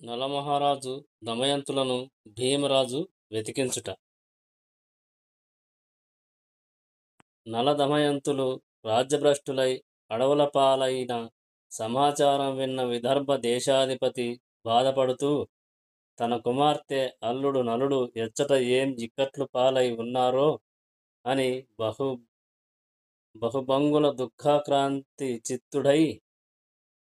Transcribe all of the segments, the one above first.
నలమహారాజు దమయంతులను భీమరాజు వెతికించుట. నల దమయంతులు రాజ్యభ్రష్టులై అడవుల పాలైన సమాచారం విన్న విదర్భ దేశాధిపతి బాధపడుతూ తన కుమార్తె అల్లుడు నలుడు ఎచ్చట ఏం ఇక్కట్లు పాలై ఉన్నారో అని బహుభంగుల దుఃఖాక్రాంతి చిత్తుడై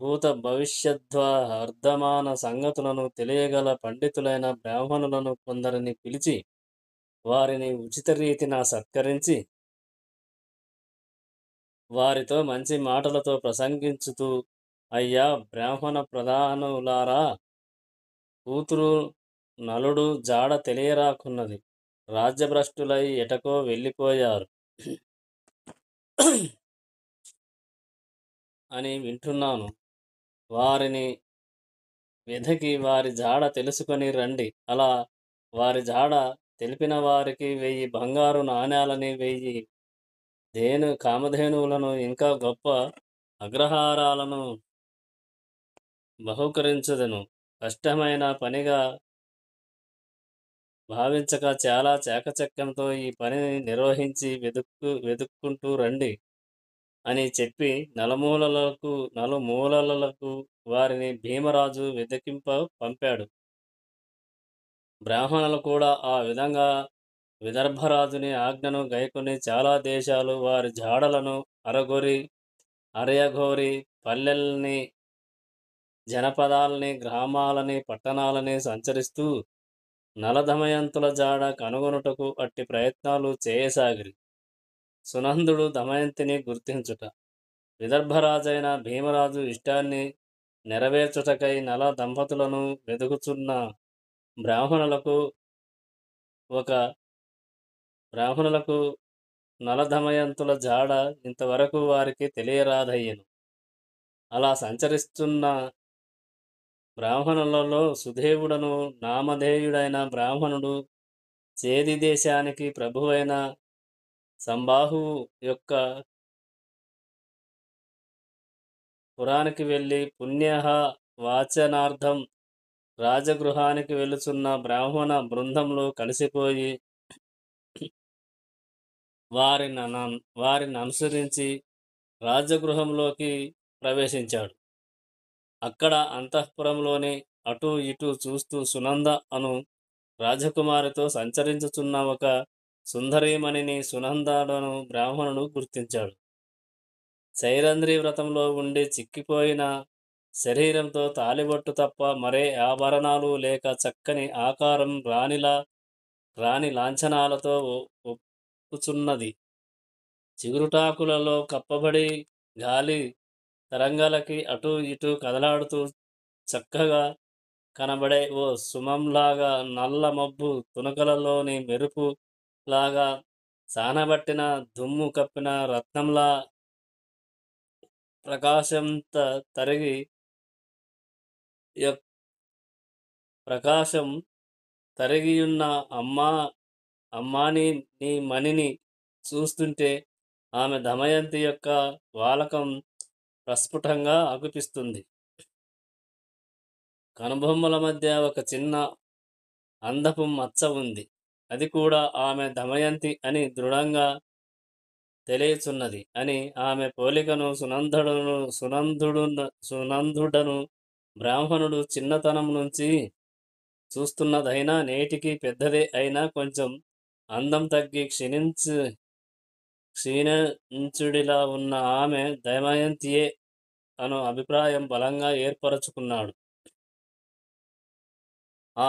భూత భవిష్యద్వర్ధమాన సంగతులను తెలియగల పండితులైన బ్రాహ్మణులను కొందరిని పిలిచి వారిని ఉచిత రీతిన సత్కరించి వారితో మంచి మాటలతో ప్రసంగించుతూ, అయ్యా బ్రాహ్మణ ప్రధానులారా, కూతురు నలుడు జాడ తెలియరాకున్నది. రాజ్యభ్రష్టులై ఎటకో వెళ్ళిపోయారు అని వింటున్నాను. వారిని వెదకి వారి జాడ తెలుసుకొని రండి. అలా వారి జాడ తెలిపిన వారికి 1000 బంగారు నాణేలని 1000 కామధేనువులను ఇంకా గొప్ప అగ్రహారాలను బహుకరించుదను. కష్టమైన పనిగా భావించక చాలా చాకచక్యంతో ఈ పనిని నిర్వహించి వెతుక్కుంటూ రండి అని చెప్పి నలుమూలలకు వారిని భీమరాజు వెతికింప పంపాడు. బ్రాహ్మణులు కూడా ఆ విధంగా విదర్భరాజుని ఆజ్ఞను గైకొని చాలా దేశాలు వారి జాడలను అరయగోరి పల్లెల్ని, జనపదాలని, గ్రామాలని, పట్టణాలని సంచరిస్తూ నలదమయంతుల జాడ కనుగొనుటకు అట్టి ప్రయత్నాలు చేయసాగిరి. సునందుడు దమయంతిని గుర్తించుట. విదర్భరాజైన భీమరాజు ఇష్టాన్ని నెరవేర్చుటకై నల దంపతులను వెదుకుచున్న బ్రాహ్మణులకు నలదమయంతుల జాడ ఇంతవరకు వారికి తెలియరాదయ్యను. అలా సంచరిస్తున్న బ్రాహ్మణులలో సుదేవుడను నామధేయుడైన బ్రాహ్మణుడు చేది దేశానికి ప్రభువైన సంబాహువు యొక్క పురానికి వెళ్ళి పుణ్యహ వాచనార్థం రాజగృహానికి వెళుచున్న బ్రాహ్మణ బృందంలో కలిసిపోయి వారిని అనుసరించి రాజగృహంలోకి ప్రవేశించాడు. అక్కడ అంతఃపురంలోని అటూ ఇటూ చూస్తూ సునంద అను రాజకుమారితో సంచరించుచున్న ఒక సుందరీమణిని సునందను బ్రాహ్మణుడు గుర్తించాడు. సైరంధ్రీ వ్రతంలో ఉండి చిక్కిపోయిన శరీరంతో తాలిబొట్టు తప్ప మరే ఆభరణాలు లేక చక్కని ఆకారం రాణి లాంఛనాలతో ఒప్పుచున్నది. చిగురుటాకులలో కప్పబడి గాలి తరంగాలకి అటూ ఇటూ కదలాడుతూ చక్కగా కనబడే ఓ సుమంలాగా, నల్ల మబ్బు తునకలలోని మెరుపు లాగా, సానబట్టిన దుమ్ము కప్పిన రత్నంలా ప్రకాశం తరిగియున్న అమ్మాని నీ మణిని చూస్తుంటే ఆమె దమయంతి యొక్క వాలకం ప్రస్ఫుటంగా అగుపిస్తుంది. కనుబొమ్మల మధ్య ఒక చిన్న అందపు మచ్చ ఉంది. అది కూడా ఆమె దమయంతి అని దృఢంగా తెలియచున్నది అని ఆమె పోలికను సునందుడను బ్రాహ్మణుడు చిన్నతనం నుంచి చూస్తున్నదైనా నేటికి పెద్దదే అయినా కొంచెం అందం తగ్గి క్షీణించుడిలా ఉన్న ఆమె దమయంతియే అను అభిప్రాయం బలంగా ఏర్పరచుకున్నాడు. ఆ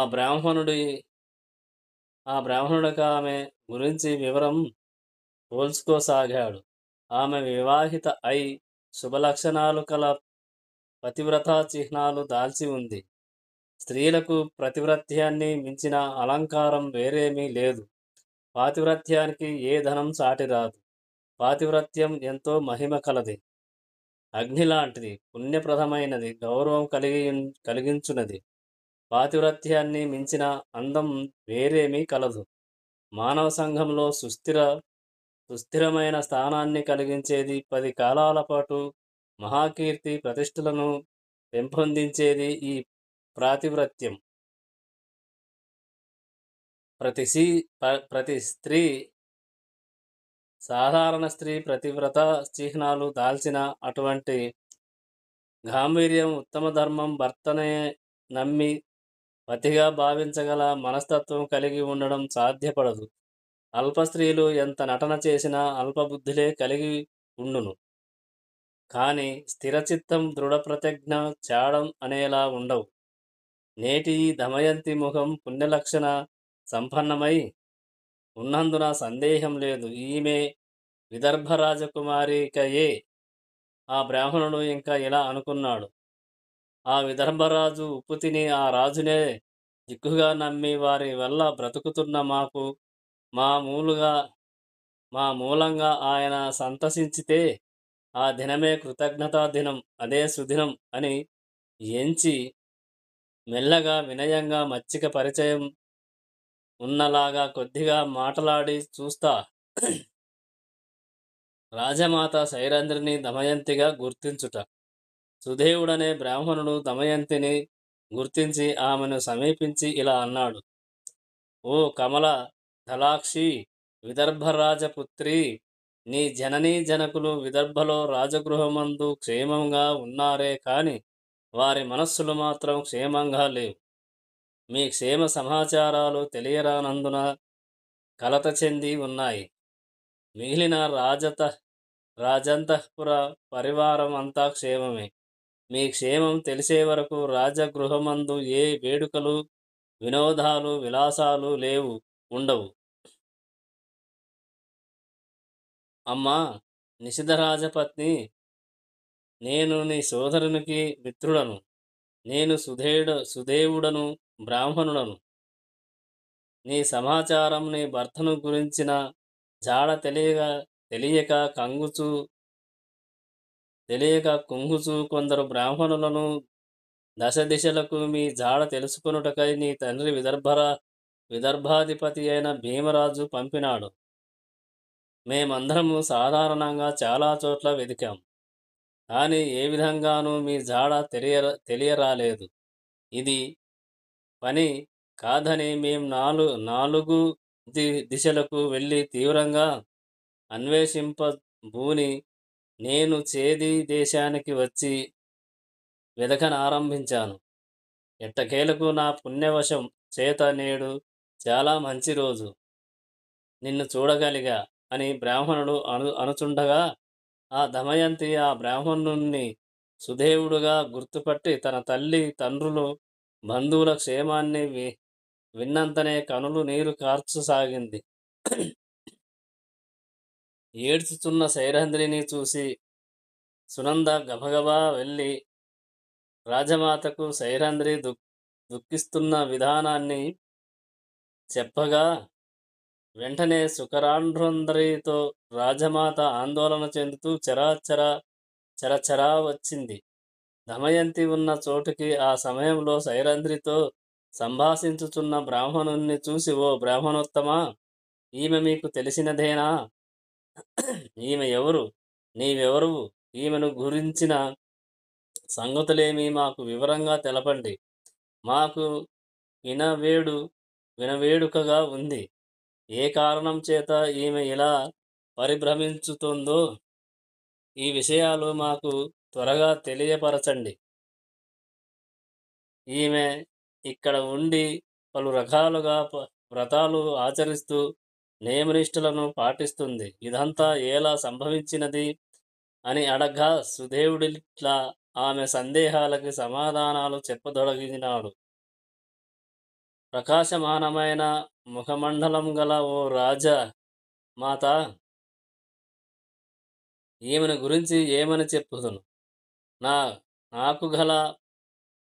బ్రాహ్మణుడికి ఆమె గురించి వివరం పోల్చుకోసాగాడు. ఆమె వివాహిత అయి శుభలక్షణాలు కల పతివ్రతా చిహ్నాలు దాల్చి ఉంది. స్త్రీలకు ప్రతివ్రత్యాన్ని మించిన అలంకారం వేరేమీ లేదు. పాతివ్రత్యానికి ఏ ధనం సాటిరాదు. పాతివ్రత్యం ఎంతో మహిమ కలది, అగ్నిలాంటిది, పుణ్యప్రదమైనది, గౌరవం కలిగించున్నది. పాతివ్రత్యాన్ని మించిన అందం వేరేమీ కలదు. మానవ సంఘంలో సుస్థిరమైన స్థానాన్ని కలిగించేది, 10 కాలాల పాటు మహాకీర్తి ప్రతిష్టలను పెంపొందించేది ఈ ప్రాతివ్రత్యం. ప్రతి స్త్రీ, సాధారణ స్త్రీ ప్రతివ్రత చిహ్నాలు దాల్చిన అటువంటి గాంభీర్యం, ఉత్తమ ధర్మం, భర్తనే నమ్మి పతిగా భావించగల మనస్తత్వం కలిగి ఉండడం సాధ్యపడదు. అల్ప స్త్రీలు ఎంత నటన చేసినా అల్పబుద్ధులే కలిగి ఉండును. కాని స్థిరచిత్తం, దృఢప్రతిజ్ఞ చాడం అనేలా ఉండవు. నేటి ఈ దమయంతి ముఖం పుణ్యలక్షణ సంపన్నమై ఉన్నందున సందేహం లేదు, ఈమె విదర్భ రాజకుమారికయే. ఆ బ్రాహ్మణుడు ఇంకా ఇలా అనుకున్నాడు: ఆ విదర్భరాజు ఉప్పు తిని ఆ రాజునే దిక్కుగా నమ్మి వారి వల్ల బ్రతుకుతున్న మాకు మా మూలంగా ఆయన సంతసించితే ఆ దినమే కృతజ్ఞతా దినం, అదే సుదినం అని ఎంచి మెల్లగా వినయంగా మచ్చిక పరిచయం ఉన్నలాగా కొద్దిగా మాటలాడి చూస్తా రాజమాత సైరంధ్రిని దమయంతిగా గుర్తించుట. సుదేవుడనే బ్రాహ్మణుడు దమయంతిని గుర్తించి ఆమెను సమీపించి ఇలా అన్నాడు: ఓ కమల దళాక్షి, విదర్భరాజపుత్రి, నీ జననీ జనకులు విదర్భలో రాజగృహమందు క్షేమంగా ఉన్నారే కాని వారి మనస్సులు మాత్రం క్షేమంగా లేవు. మీ క్షేమ సమాచారాలు తెలియరానందున కలత చెంది ఉన్నాయి. మిగిలిన రాజంతఃపుర పరివారం అంతా క్షేమమే. మీ క్షేమం తెలిసే వరకు రాజగృహమందు ఏ వేడుకలు, వినోదాలు, విలాసాలు ఉండవు. అమ్మా నిషిధరాజపత్ని, నేను నీ సోదరునికి మిత్రుడను. నేను సుదేవుడను, బ్రాహ్మణుడను. నీ సమాచారం, నీ భర్తను గురించిన జాడ తెలియక కుంగుచు కొందరు బ్రాహ్మణులను దశ దిశలకు మీ జాడ తెలుసుకొనుటకై నీ తండ్రి విదర్భాధిపతి అయిన భీమరాజు పంపినాడు. మేమందరము సాధారణంగా చాలా చోట్ల వెదికాం, కానీ ఏ విధంగానూ మీ జాడ తెలియరాలేదు. ఇది పని కాదని మేం నాలుగు దిశలకు వెళ్ళి తీవ్రంగా అన్వేషింపబూని నేను చేది దేశానికి వచ్చి వెదకనారంభించాను. ఎట్టకేలకు నా పుణ్యవశం చేత నేడు చాలా మంచి రోజు నిన్ను చూడగలిగా అని బ్రాహ్మణుడు అనుచుండగా ఆ దమయంతి ఆ బ్రాహ్మణుణ్ణి సుదేవుడుగా గుర్తుపట్టి తన తల్లి తండ్రులు బంధువుల క్షేమాన్ని విన్నంతనే కనులు నీరు కార్చసాగింది. ఏడ్చుతున్న సైరంధ్రిని చూసి సునంద గబగబా వెళ్ళి రాజమాతకు సైరంధ్రి దుఃఖిస్తున్న విధానాన్ని చెప్పగా వెంటనే సుకరాంధ్రుందరితో రాజమాత ఆందోళన చెందుతూ చరచరా వచ్చింది. దమయంతి ఉన్న చోటుకి ఆ సమయంలో సైరంధ్రితో సంభాషించుచున్న బ్రాహ్మణుణ్ణి చూసి, ఓ బ్రాహ్మణోత్తమా, ఈమె మీకు తెలిసినదేనా? ఈమె ఎవరు? నీవెవరువు? ఈమెను గురించిన సంగతులేమి మాకు వివరంగా తెలపండి. మాకు వినవేడుకగా ఉంది. ఏ కారణం చేత ఈమె ఇలా పరిభ్రమించుతుందో ఈ విషయాలు మాకు త్వరగా తెలియపరచండి. ఈమె ఇక్కడ ఉండి పలు రకాలుగా వ్రతాలు ఆచరిస్తూ నియమనిష్టలను పాటిస్తుంది. ఇదంతా ఎలా సంభవించినది అని అడగ్గా సుదేవుడిట్లా ఆమె సందేహాలకి సమాధానాలు చెప్పదొడగినాడు. ప్రకాశమానమైన ముఖమండలం గల ఓ రాజ మాత, ఈమెను గురించి ఏమని చెప్పుదును? నాకు గల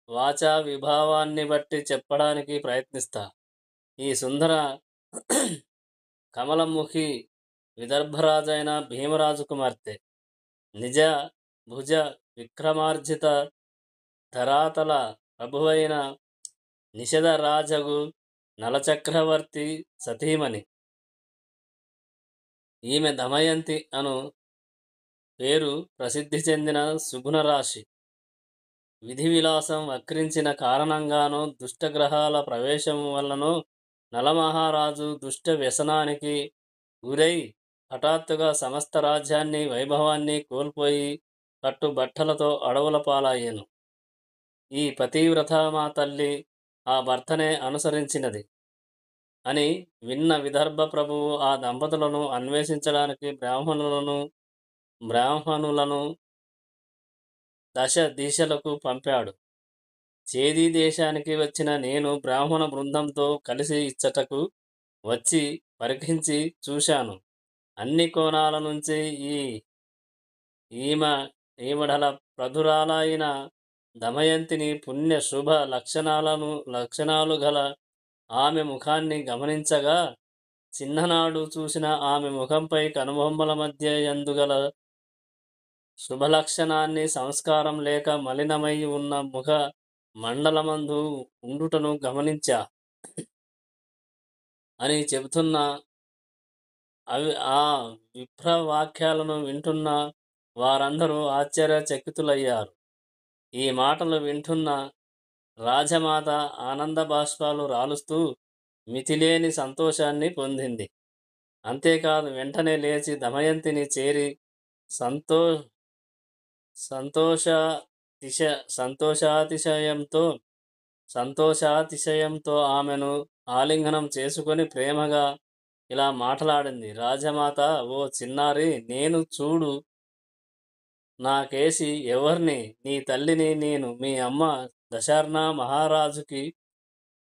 వాచా విభావాన్ని బట్టి చెప్పడానికి ప్రయత్నిస్తా. ఈ సుందర కమలముఖి విదర్భరాజైన భీమరాజు కుమార్తె, నిజ భుజ విక్రమార్జిత ధరాతల ప్రభువైన నిషధరాజగు నలచక్రవర్తి సతీమణి. ఈమె దమయంతి అను పేరు ప్రసిద్ధి చెందిన సుగుణరాశి. విధి విలాసం వక్రించిన కారణంగానో దుష్టగ్రహాల ప్రవేశం వల్లనో నలమహారాజు దుష్ట వ్యసనానికి గురై హఠాత్తుగా సమస్త రాజ్యాన్ని వైభవాన్ని కోల్పోయి కట్టుబట్టలతో అడవుల పాలయ్యెను. ఈ పతివ్రత మా తల్లి ఆ భర్తనే అనుసరించినది అని విన్న విదర్భ ప్రభువు ఆ దంపతులను అన్వేషించడానికి బ్రాహ్మణులను దశ దిశలకు పంపాడు. చేదీ దేశానికి వచ్చిన నేను బ్రాహ్మణ బృందంతో కలిసి ఇచ్చటకు వచ్చి పరికించి చూశాను. అన్ని కోణాల నుంచి ఈమ ఈమడల ప్రధురాలైన దమయంతిని పుణ్య శుభ లక్షణాలు గల ఆమె ముఖాన్ని గమనించగా చిన్ననాడు చూసిన ఆమె ముఖంపై కనుబొమ్మల మధ్య ఎందుగల శుభలక్షణాన్ని సంస్కారం లేక మలినమై ఉన్న ముఖ మండలమందు ఉండుటను గమనించా అని చెబుతున్న ఆ విప్రవాక్యాలను వింటున్న వారందరూ ఆశ్చర్యచకితులయ్యారు. ఈ మాటలు వింటున్న రాజమాత ఆనంద బాష్పాలు రాలుస్తూ మితిలేని సంతోషాన్ని పొందింది. అంతేకాదు వెంటనే లేచి దమయంతిని చేరి సంతో సంతోషాతిశ సంతోషాతిశయంతో ఆమెను ఆలింగనం చేసుకొని ప్రేమగా ఇలా మాట్లాడింది. రాజమాత, ఓ చిన్నారి, నేను చూడు నాకేసి ఎవర్ని? నీ తల్లిని నేను, మీ అమ్మ దశర్ణ మహారాజుకి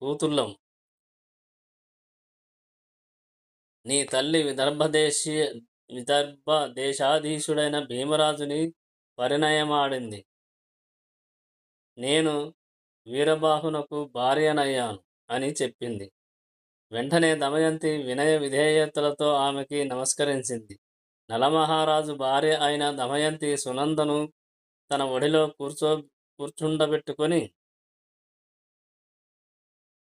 కూతుళ్ళం. నీ తల్లి విదర్భ దేశాధీశుడైన భీమరాజుని పరిణయమాడింది. నేను వీరబాహునకు భార్యనయ్యాను అని చెప్పింది. వెంటనే దమయంతి వినయ విధేయతలతో ఆమెకి నమస్కరించింది. నలమహారాజు భార్య అయిన దమయంతి సునందను తన ఒడిలో కూర్చుండబెట్టుకొని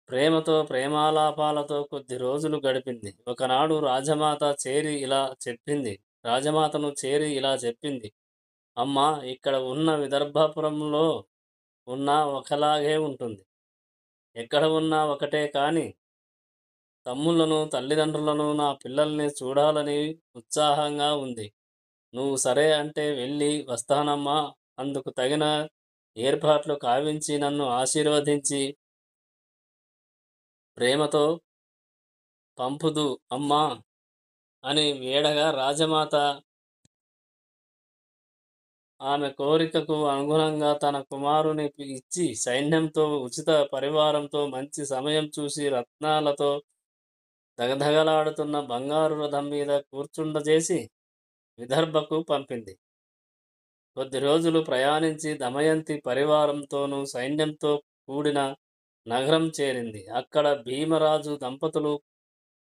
ప్రేమతో ప్రేమాలాపాలతో కొద్ది రోజులు గడిపింది. ఒకనాడు రాజమాతను చేరి ఇలా చెప్పింది. అమ్మా, ఇక్కడ ఉన్న విదర్భపురంలో ఉన్నా ఒకలాగే ఉంటుంది. ఎక్కడ ఉన్నా ఒకటే. కాని తమ్ముళ్లను, తల్లిదండ్రులను, నా పిల్లల్ని చూడాలని ఉత్సాహంగా ఉంది. నువ్వు సరే అంటే వెళ్ళి వస్తానమ్మా. అందుకు తగిన ఏర్పాట్లు కావించి నన్ను ఆశీర్వదించి ప్రేమతో పంపుదు అమ్మా అని వేడగా రాజమాత ఆమె కోరికకు అనుగుణంగా తన కుమారుని ఇచ్చి సైన్యంతో ఉచిత పరివారంతో మంచి సమయం చూసి రత్నాలతో దగదగలాడుతున్న బంగారు రథం మీద కూర్చుండజేసి విదర్భకు పంపింది. కొద్ది రోజులు ప్రయాణించి దమయంతి పరివారంతోనూ సైన్యంతో కూడిన నగరం చేరింది. అక్కడ భీమరాజు దంపతులు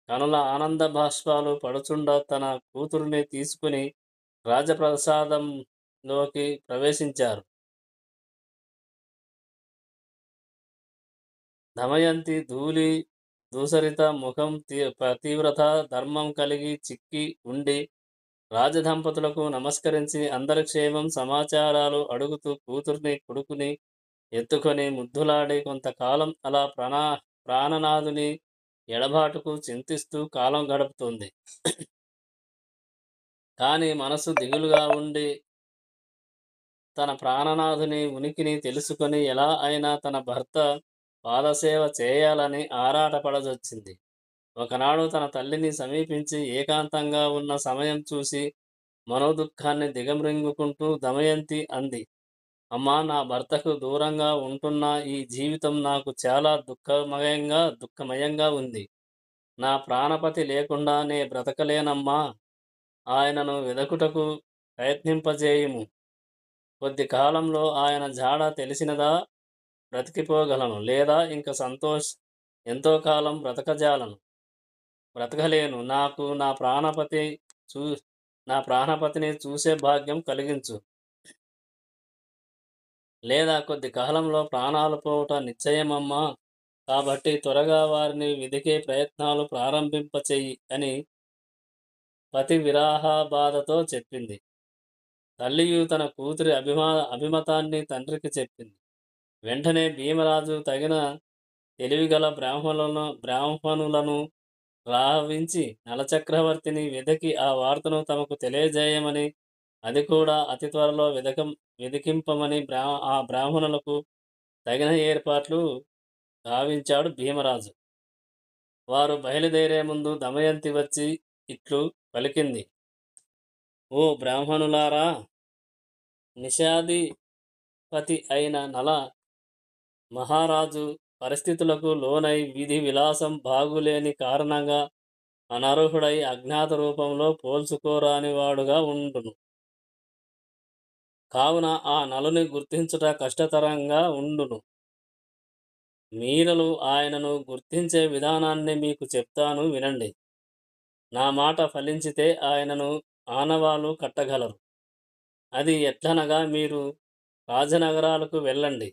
కనుల ఆనంద బాష్పాలు పడుచుండ తన కూతురుని తీసుకుని రాజప్రసాదంలోకి ప్రవేశించారు. దమయంతి దూసరిత ముఖం, పతివ్రత ధర్మం కలిగి చిక్కి ఉండి రాజదంపతులకు నమస్కరించి అందరి క్షేమం సమాచారాలు అడుగుతూ కూతుర్ని కొడుకుని ఎత్తుకొని ముద్దులాడి కొంతకాలం అలా ప్రాణనాథుని ఎడబాటుకు చింతిస్తూ కాలం గడుపుతుంది. కానీ మనసు దిగులుగా ఉండి తన ప్రాణనాథుని ఉనికిని తెలుసుకొని ఎలా అయినా తన భర్త పాదసేవ చేయాలని ఆరాటపడజొచ్చింది. ఒకనాడు తన తల్లిని సమీపించి ఏకాంతంగా ఉన్న సమయం చూసి మనోదుఃఖాన్ని దిగమ్రింగుకుంటూ దమయంతి అంది. అమ్మా, నా భర్తకు దూరంగా ఉంటున్న ఈ జీవితం నాకు చాలా దుఃఖమయంగా ఉంది. నా ప్రాణపతి లేకుండా నే బ్రతకలేనమ్మా. ఆయనను వెదకుటకు ప్రయత్నింపజేయుము. కొద్ది కాలంలో ఆయన జాడ తెలిసినదా బ్రతికిపోగలను, లేదా ఇంక ఎంతో కాలం బ్రతకలేను. నాకు నా ప్రాణపతిని చూసే భాగ్యం కలిగించు. లేదా కొద్ది కాలంలో ప్రాణాలు పోవుట నిశ్చయమమ్మా. కాబట్టి త్వరగా వారిని వెదికే ప్రయత్నాలు ప్రారంభింపచెయ్యి అని పతి విరహబాధతో చెప్పింది. తల్లియు తన కూతురి అభిమతాన్ని తండ్రికి చెప్పింది. వెంటనే భీమరాజు తగిన తెలివిగల బ్రాహ్మణులను రావించి నలచక్రవర్తిని వెదకి ఆ వార్తను తమకు తెలియజేయమని, అది కూడా అతి త్వరలో వెదికింపమని ఆ బ్రాహ్మణులకు తగిన ఏర్పాట్లు గావించాడు భీమరాజు. వారు బయలుదేరే ముందు దమయంతి వచ్చి ఇట్లు పలికింది: ఓ బ్రాహ్మణులారా, నిషాధిపతి అయిన నల మహారాజు పరిస్థితులకు లోనై విధి విలాసం బాగులేని కారణంగా అనర్హుడై అజ్ఞాత రూపంలో పోల్చుకోరాని వాడుగా ఉండును. కావున ఆ నలుని గుర్తించుట కష్టతరంగా ఉండును. మీరలు ఆయనను గుర్తించే విధానాన్ని మీకు చెప్తాను వినండి. నా మాట ఫలించితే ఆయనను ఆనవాలు కట్టగలరు. అది ఎట్లనగా, మీరు రాజనగరాలకు వెళ్ళండి.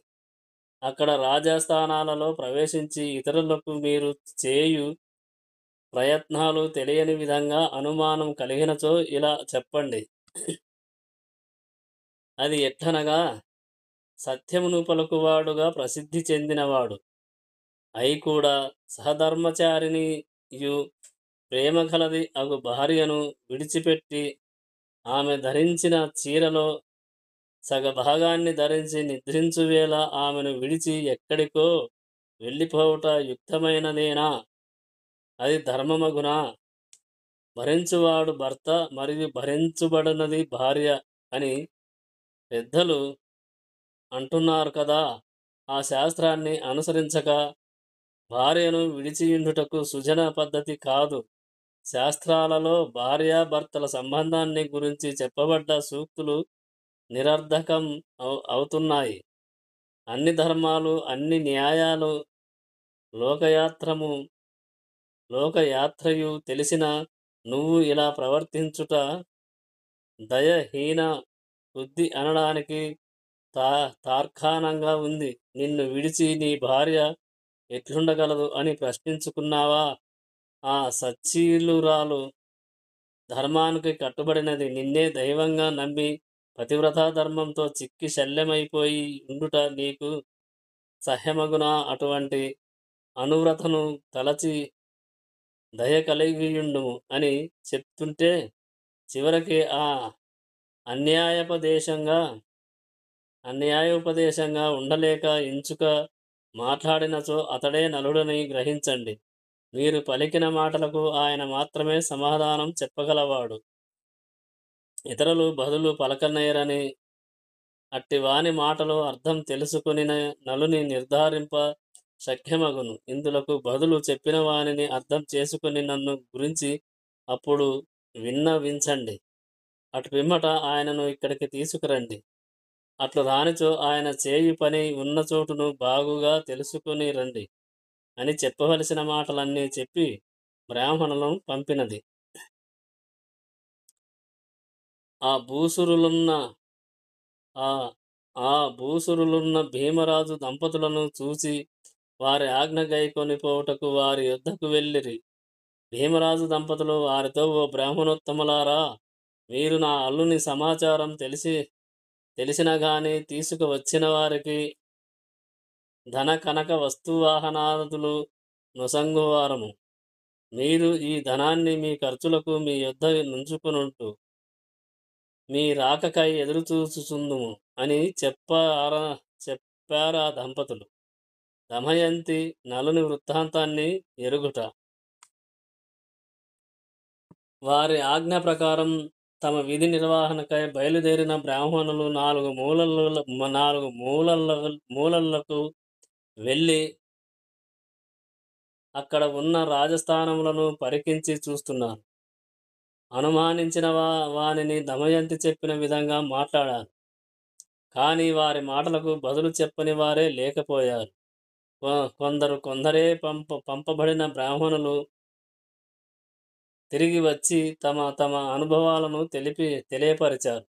అక్కడ రాజస్థానాలలో ప్రవేశించి ఇతరులకు మీరు చేయు ప్రయత్నాలు తెలియని విధంగా అనుమానం కలిగినచో ఇలా చెప్పండి. అది ఎట్లనగా, సత్యమును పలుకువాడుగా ప్రసిద్ధి చెందినవాడు అయి కూడా సహధర్మచారిణియు ప్రేమ కలది అగు భార్యను విడిచిపెట్టి ఆమె ధరించిన చీరలో సగభాగాన్ని ధరించి నిద్రించువేళ ఆమెను విడిచి ఎక్కడికో వెళ్ళిపోవుట యుక్తమైనదేనా? అది ధర్మమగునా? భరించువాడు భర్త మరియు భరించుబడినది భార్య అని పెద్దలు అంటున్నారు కదా. ఆ శాస్త్రాన్ని అనుసరించక భార్యను విడిచియుండుటకు సుజన పద్ధతి కాదు. శాస్త్రాలలో భార్యాభర్తల సంబంధాన్ని గురించి చెప్పబడ్డ సూక్తులు నిరర్ధకం అవుతున్నాయి. అన్ని ధర్మాలు, అన్ని న్యాయాలు, లోకయాత్రయు తెలిసిన నువ్వు ఇలా ప్రవర్తించుట దయహీన బుద్ధి అనడానికి తార్కాణంగా ఉంది. నిన్ను విడిచి నీ భార్య ఎట్లుండగలదు అని ప్రశ్నించుకున్నావా? ఆ సచ్చీలురాలు ధర్మానికి కట్టుబడినది. నిన్నే దైవంగా నమ్మి పతివ్రతా ధర్మంతో చిక్కి శల్యమైపోయి ఉండుట నీకు సహ్యమగునా? అటువంటి అనువ్రతను తలచి దయ కలిగియుండుము అని చెప్తుంటే చివరికి ఆ అన్యాయోపదేశంగా ఉండలేక ఇంచుక మాట్లాడినచో అతడే నలుడని గ్రహించండి. మీరు పలికిన మాటలకు ఆయన మాత్రమే సమాధానం చెప్పగలవాడు. ఇతరులు బదులు పలకనేరని అట్టి వాని మాటలు అర్థం తెలుసుకుని నలుని నిర్ధారింప శక్యమగును. ఇందులకు బదులు చెప్పిన వానిని అర్థం చేసుకుని నన్ను గురించి అప్పుడు విన్నవించండి. అటు పిమ్మట ఆయనను ఇక్కడికి తీసుకురండి. అట్లు రానిచో ఆయన చేయు పని ఉన్న చోటును బాగుగా తెలుసుకుని రండి అని చెప్పవలసిన మాటలన్నీ చెప్పి బ్రాహ్మణులను పంపినది. ఆ భూసురులున్న భీమరాజు దంపతులను చూసి వారి ఆజ్ఞ గైకొని పోవుటకు వారి యుద్ధకు వెళ్ళిరి. భీమరాజు దంపతులు వారితో, ఓ బ్రాహ్మణోత్తములారా, మీరు నా అల్లుని సమాచారం తెలిసిన గాని తీసుకువచ్చిన వారికి ధన కనక వస్తువాహనాదులు నొసంగువారము. మీరు ఈ ధనాన్ని మీ ఖర్చులకు మీ యొద్ద నుంచుకునుంటూ మీ రాకకై ఎదురుచూచుచుందుము అని చెప్పారా దంపతులు. దమయంతి నలుని వృత్తాంతాన్ని ఎరుగుట, వారి ఆజ్ఞ ప్రకారం తమ విధి నిర్వహణకై బయలుదేరిన బ్రాహ్మణులు నాలుగు మూలలకు వెళ్ళి అక్కడ ఉన్న రాజస్థానములను పరికించి చూస్తున్నారు. అనుమానించిన వానిని దమయంతి చెప్పిన విధంగా మాట్లాడారు. కానీ వారి మాటలకు బదులు చెప్పని వారే లేకపోయారు. కొందరే పంపబడిన బ్రాహ్మణులు తిరిగి వచ్చి తమ తమ అనుభవాలను తెలియపరిచారు.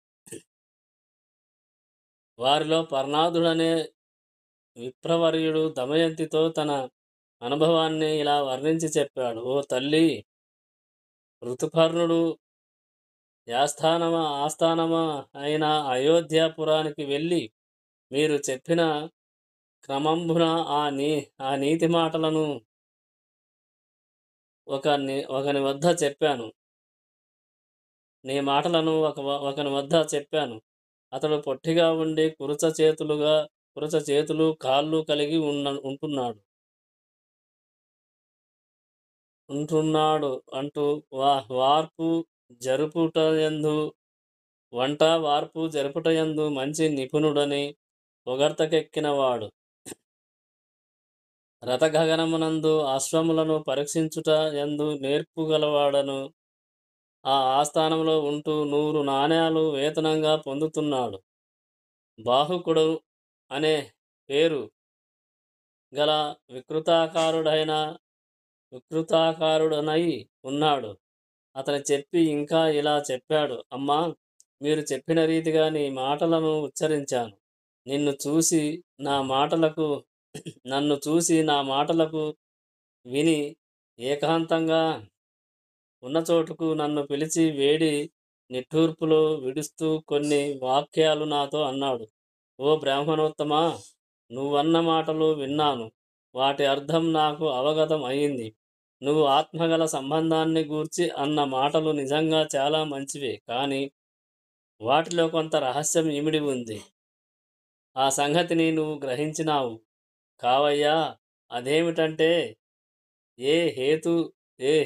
వారిలో పర్ణాదుడనే విప్రవర్యుడు దమయంతితో తన అనుభవాన్ని ఇలా వర్ణించి చెప్పాడు. ఓ తల్లి, ఋతుపర్ణుడు ఆస్థానమా అయిన అయోధ్యాపురానికి వెళ్ళి మీరు చెప్పిన క్రమంబున ఆ నీతి మాటలను ఒకని వద్ద చెప్పాను. నీ మాటలను ఒకని వద్ద చెప్పాను. అతడు పొట్టిగా ఉండి కురచ చేతులు కాళ్ళు కలిగి ఉంటున్నాడు ఉంటున్నాడు అంటూ వార్పు జరుపుటయందు వార్పు జరుపుటయందు మంచి నిపుణుడని పొగడ్తకెక్కినవాడు. రథగగనమునందు అశ్వములను పరీక్షించుట యందు నేర్పుగలవాడను. ఆ ఆస్థానంలో ఉంటూ 100 నాణేలు వేతనంగా పొందుతున్నాడు. బాహుకుడు అనే పేరు గల వికృతాకారుడనై ఉన్నాడు. అతని చెప్పి ఇంకా ఇలా చెప్పాడు: అమ్మా, మీరు చెప్పిన రీతిగా నీ మాటలను ఉచ్చరించాను. నన్ను చూసి నా మాటలకు విని ఏకాంతంగా ఉన్న చోటుకు నన్ను పిలిచి వేడి నిట్టూర్పులో విడుస్తూ కొన్ని వాక్యాలు నాతో అన్నాడు. ఓ బ్రాహ్మణోత్తమా, నువ్వన్న మాటలు విన్నాను. వాటి అర్థం నాకు అవగతం అయింది. నువ్వు ఆత్మగల సంబంధాన్ని గూర్చి అన్న మాటలు నిజంగా చాలా మంచివే, కానీ వాటిలో కొంత రహస్యం ఇమిడి ఉంది. ఆ సంగతిని నువ్వు గ్రహించినావు కావయ్యా. అదేమిటంటే, ఏ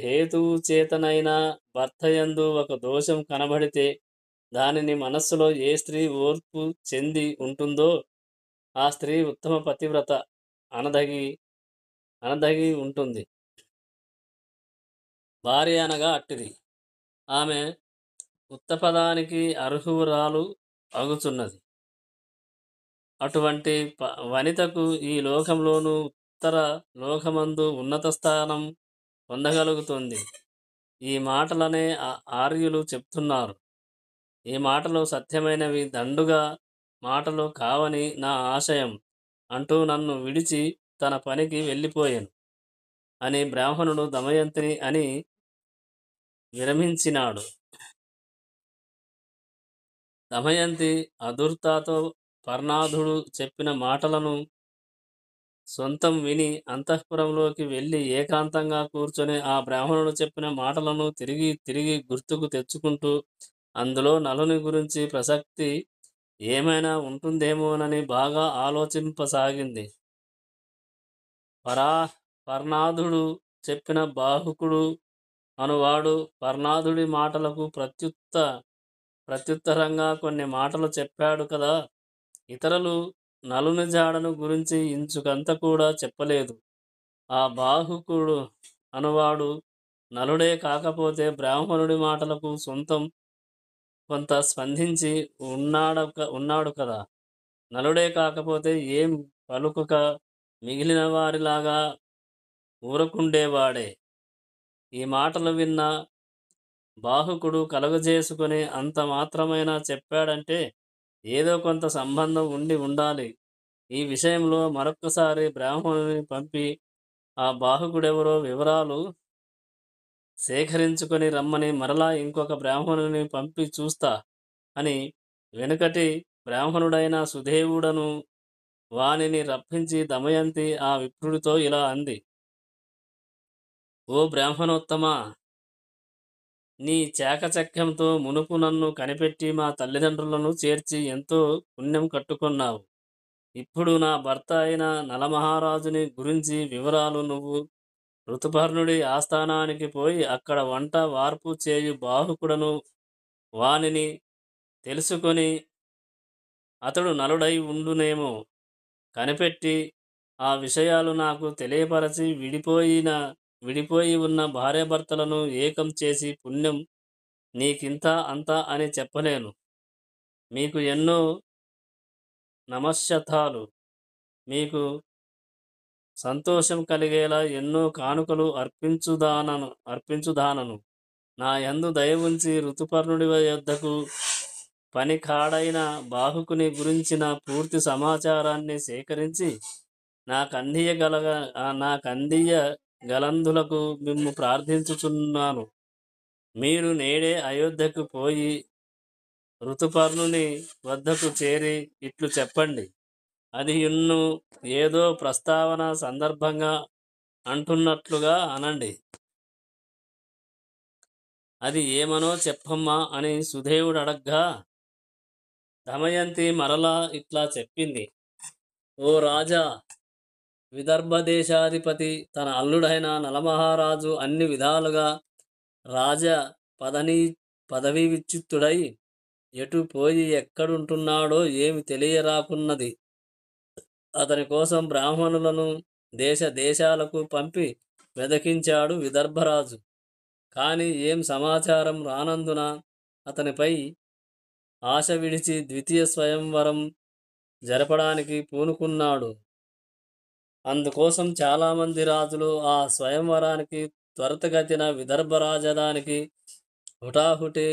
హేతువు చేతనైనా భర్తయందు ఒక దోషం కనబడితే దానిని మనస్సులో ఏ స్త్రీ ఓర్పు చెంది ఉంటుందో ఆ స్త్రీ ఉత్తమ పతివ్రత అనదగి ఉంటుంది. భార్య అనగా అట్టిది. ఆమె ఉత్తపదానికి అర్హురాలు అగుచున్నది. అటువంటి వనితకు ఈ లోకంలోనూ ఉత్తర లోకమందు ఉన్నత స్థానం పొందగలుగుతుంది. ఈ మాటలనే ఆర్యులు చెప్తున్నారు. ఈ మాటలు సత్యమైనవి, దండుగా మాటలు కావని నా ఆశయం అంటూ నన్ను విడిచి తన పనికి వెళ్ళిపోయాను అని బ్రాహ్మణుడు దమయంతిని అని విరమించినాడు. దమయంతి అదుర్తాతో పర్ణాధుడు చెప్పిన మాటలను సొంతం విని అంతఃపురంలోకి వెళ్ళి ఏకాంతంగా కూర్చొని ఆ బ్రాహ్మణుడు చెప్పిన మాటలను తిరిగి తిరిగి గుర్తుకు తెచ్చుకుంటూ అందులో నలుని గురించి ప్రసక్తి ఏమైనా ఉంటుందేమోనని బాగా ఆలోచింపసాగింది. పర్ణాధుడు చెప్పిన బాహుకుడు అనువాడు పర్ణాధుడి మాటలకు ప్రత్యుత్తరంగా కొన్ని మాటలు చెప్పాడు కదా. ఇతరులు నలుని జాడను గురించి ఇంచుకంత కూడా చెప్పలేదు. ఆ బాహుకుడు అనువాడు నలుడే కాకపోతే బ్రాహ్మణుడి మాటలకు సొంతం కొంత స్పందించి ఉన్నాడు కదా. నలుడే కాకపోతే ఏం పలుకక మిగిలిన వారిలాగా ఊరకుండేవాడే. ఈ మాటలు విన్న బాహుకుడు కలుగజేసుకుని అంత మాత్రమైనా చెప్పాడంటే ఏదో కొంత సంబంధం ఉండాలి. ఈ విషయంలో మరొక్కసారి బ్రాహ్మణుని పంపి ఆ బాహుకుడెవరో వివరాలు సేకరించుకొని రమ్మని మరలా ఇంకొక బ్రాహ్మణుని పంపి చూస్తా అని వెనుకటి బ్రాహ్మణుడైన సుదేవుడను వానిని రప్పించి దమయంతి ఆ విప్రుడితో ఇలా అంది: ఓ బ్రాహ్మణోత్తమా, నీ చాకచక్యంతో మునుపు నన్ను కనిపెట్టి మా తల్లిదండ్రులను చేర్చి ఎంతో పుణ్యం కట్టుకున్నావు. ఇప్పుడు నా భర్త అయిన నలమహారాజుని గురించి వివరాలు నువ్వు ఋతుపర్ణుడి ఆస్థానానికి పోయి అక్కడ వంట వార్పు చేయు బాహుకుడను వానిని తెలుసుకొని అతడు నలుడై ఉండునేమో కనిపెట్టి ఆ విషయాలు నాకు తెలియపరచి విడిపోయి ఉన్న భార్యాభర్తలను ఏకం చేసి పుణ్యం నీకింత అంత అని చెప్పలేను. మీకు ఎన్నో నమశ్శతాలు. మీకు సంతోషం కలిగేలా ఎన్నో కానుకలు అర్పించుదానను. నా యందు దయ ఉంచి ఋతుపర్ణుడి యొద్దకు పని కాడైన బాహుకుని గురించిన పూర్తి సమాచారాన్ని సేకరించి నాకందియ గలందులకు మిమ్ము ప్రార్థించుచున్నాను. మీరు నేడే అయోధ్యకు పోయి ఋతుపర్ణుని వద్దకు చేరి ఇట్లు చెప్పండి: అది యున్ను ఏదో ప్రస్తావన సందర్భంగా అంటున్నట్లుగా అనండి. అది ఏమనో చెప్పమ్మా అని సుదేవుడు అడగ్గా దమయంతి మరలా ఇట్లా చెప్పింది. ఓ రాజా, విదర్భ దేశాధిపతి తన అల్లుడైన నలమహారాజు అన్ని విధాలుగా రాజ పదనీ పదవీ విచ్యుతుడై ఎటు పోయి ఎక్కడుంటున్నాడో ఏమి తెలియరాకున్నది. అతని కోసం బ్రాహ్మణులను దేశ దేశాలకు పంపి వెదకించాడు విదర్భరాజు. కాని ఏం సమాచారం రానందున అతనిపై ఆశ విడిచి ద్వితీయ స్వయంవరం జరపడానికి పూనుకున్నాడు. అందుకోసం చాలామంది రాజులు ఆ స్వయంవరానికి త్వరితగతిన విదర్భ రాజధానికి హుటాహుటి